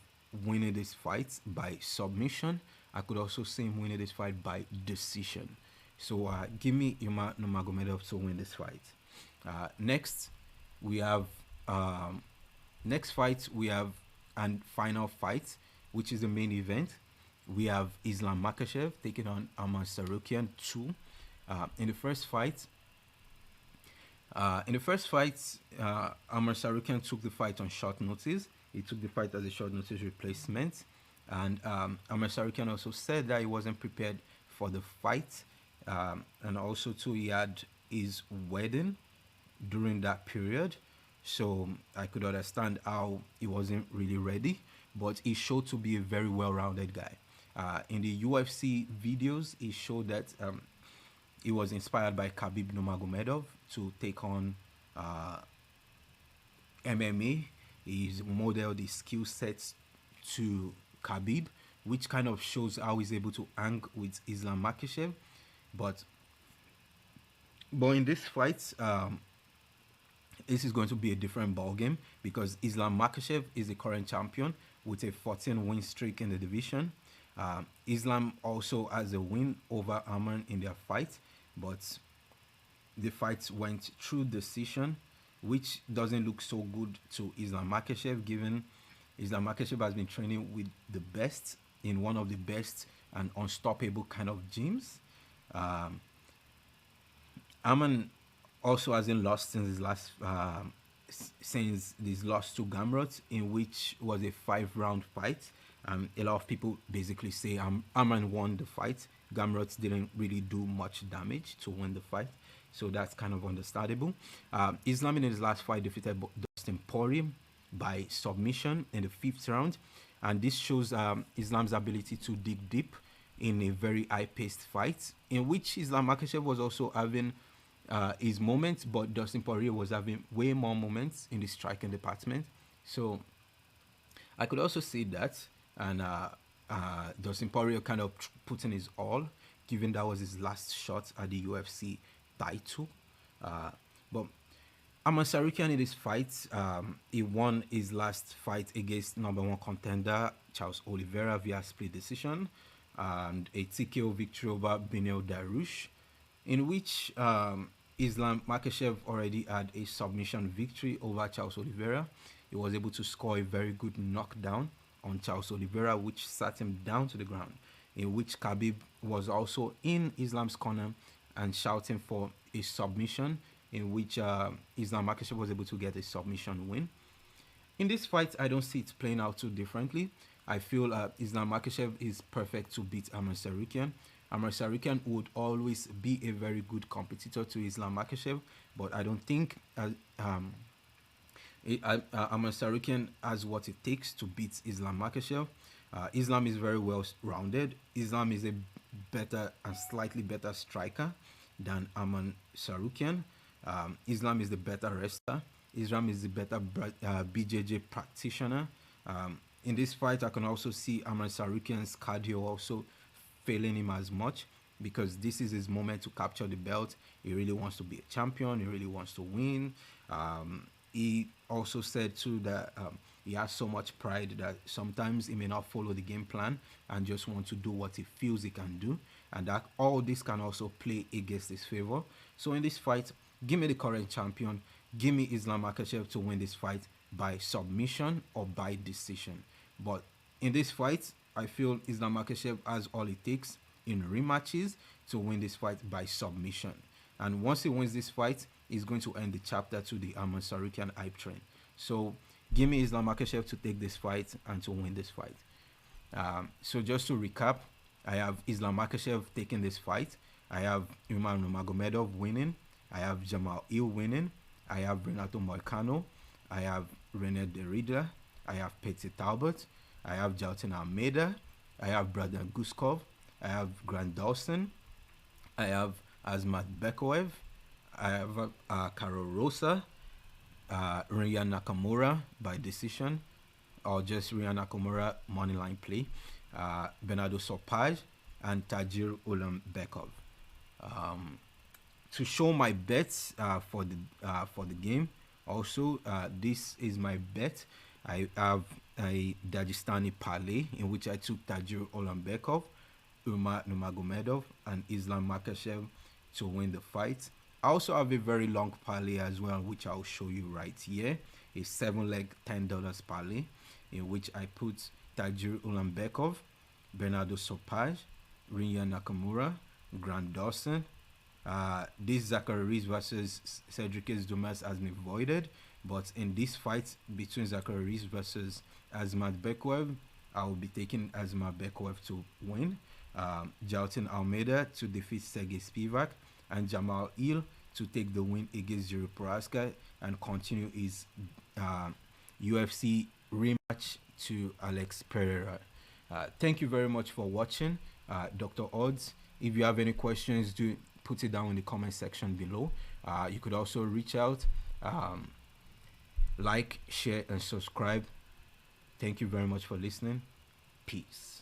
winning this fight by submission. I could also see him winning this fight by decision. So give me Umar Nurmagomedov to win this fight. Next, we have um, next fight we have and final fight, which is the main event. We have Islam Makhachev taking on Arman Tsarukyan 2. In the first fight, Amar Tsarukyan took the fight on short notice. He took the fight as a short notice replacement, and Amar Tsarukyan also said that he wasn't prepared for the fight, and also too he had his wedding during that period, so I could understand how he wasn't really ready. But he showed to be a very well-rounded guy. In the UFC videos, he showed that he was inspired by Khabib Nurmagomedov to take on MMA. He's modeled his skill sets to Khabib, which kind of shows how he's able to hang with Islam Makhachev. But in this fight, this is going to be a different ball game because Islam Makhachev is the current champion with a 14-win streak in the division. Islam also has a win over Arman in their fight, but the fight went through decision, which doesn't look so good to Islam Makhachev, given Islam Makhachev has been training with the best in one of the best and unstoppable kind of gyms. Arman also hasn't lost since his loss to Gamrot, in which was a 5-round fight. A lot of people basically say Arman won the fight. Gamrot didn't really do much damage to win the fight, so that's kind of understandable. Islam in his last fight defeated Dustin Poirier by submission in the 5th round, and this shows Islam's ability to dig deep in a very high-paced fight, in which Islam Makhachev was also having his moments, but Dustin Poirier was having way more moments in the striking department. So I could also see that, and Dustin Poirier kind of put in his all, given that was his last shot at the UFC title. But Arman Tsarukyan in this fight, he won his last fight against #1 contender Charles Oliveira via split decision, and a TKO victory over Beneil Dariush, in which Islam Makhachev already had a submission victory over Charles Oliveira. He was able to score a very good knockdown on Charles Oliveira, which sat him down to the ground, in which Khabib was also in Islam's corner and shouting for a submission, in which Islam Makhachev was able to get a submission win. In this fight, I don't see it playing out too differently. I feel Islam Makhachev is perfect to beat Arman Tsarukyan. Arman Tsarukyan would always be a very good competitor to Islam Makhachev, but I don't think Arman Tsarukyan has what it takes to beat Islam Makhachev. Islam is very well rounded. Islam is a better and slightly better striker than Arman Tsarukyan. Islam is the better wrestler. Islam is the better BJJ practitioner. In this fight, I can also see Arman Tsarukyan's cardio also failing him as much, because this is his moment to capture the belt. He really wants to be a champion. He really wants to win. He also said too that he has so much pride that sometimes he may not follow the game plan and just want to do what he feels he can do, and that all this can also play against his favor. So in this fight, give me the current champion. Give me Islam Makhachev to win this fight by submission or by decision. But in this fight, I feel Islam Makhachev has all it takes in rematches to win this fight by submission. And once he wins this fight, he's going to end the chapter to the Arman Tsarukyan hype train. So give me Islam Makhachev to take this fight and to win this fight. So just to recap, I have Islam Makhachev taking this fight. I have Umar Nurmagomedov winning. I have Jamal Hill winning. I have Renato Moicano. I have Rene Derrida. I have Petit Talbot. I have Jaltin Almeida. I have Brandon Guskov. I have Grant Dawson. I have Azmat Bekoev. I have Karo Rosa. Ryan Nakamura by decision, or just Ryan Nakamura moneyline play. Bernardo Sopaj and Tajir Ulambekov. To show my bets for the game, also this is my bet. I have a Dagestani parlay in which I took Tajir Olambekov, Umar Nurmagomedov, and Islam Makhachev to win the fight. I also have a very long parlay as well, which I'll show you right here. A 7-leg $10 parlay in which I put Tajir Ulambekov, Bernardo Sopaj, Rinya Nakamura, Grant Dawson. This Zachary Reese versus Cedric Dumas has been voided, but in this fight between Zachary Reese versus Azmat Bekwev, I will be taking Azmat Bekwev to win. Jaltin Almeida to defeat Sergey Spivak, and Jamal Hill to take the win against Jiri Prohaska and continue his UFC rematch to Alex Pereira. Thank you very much for watching, Dr. Odds. If you have any questions, do put it down in the comment section below. You could also reach out, like, share, and subscribe. Thank you very much for listening. Peace.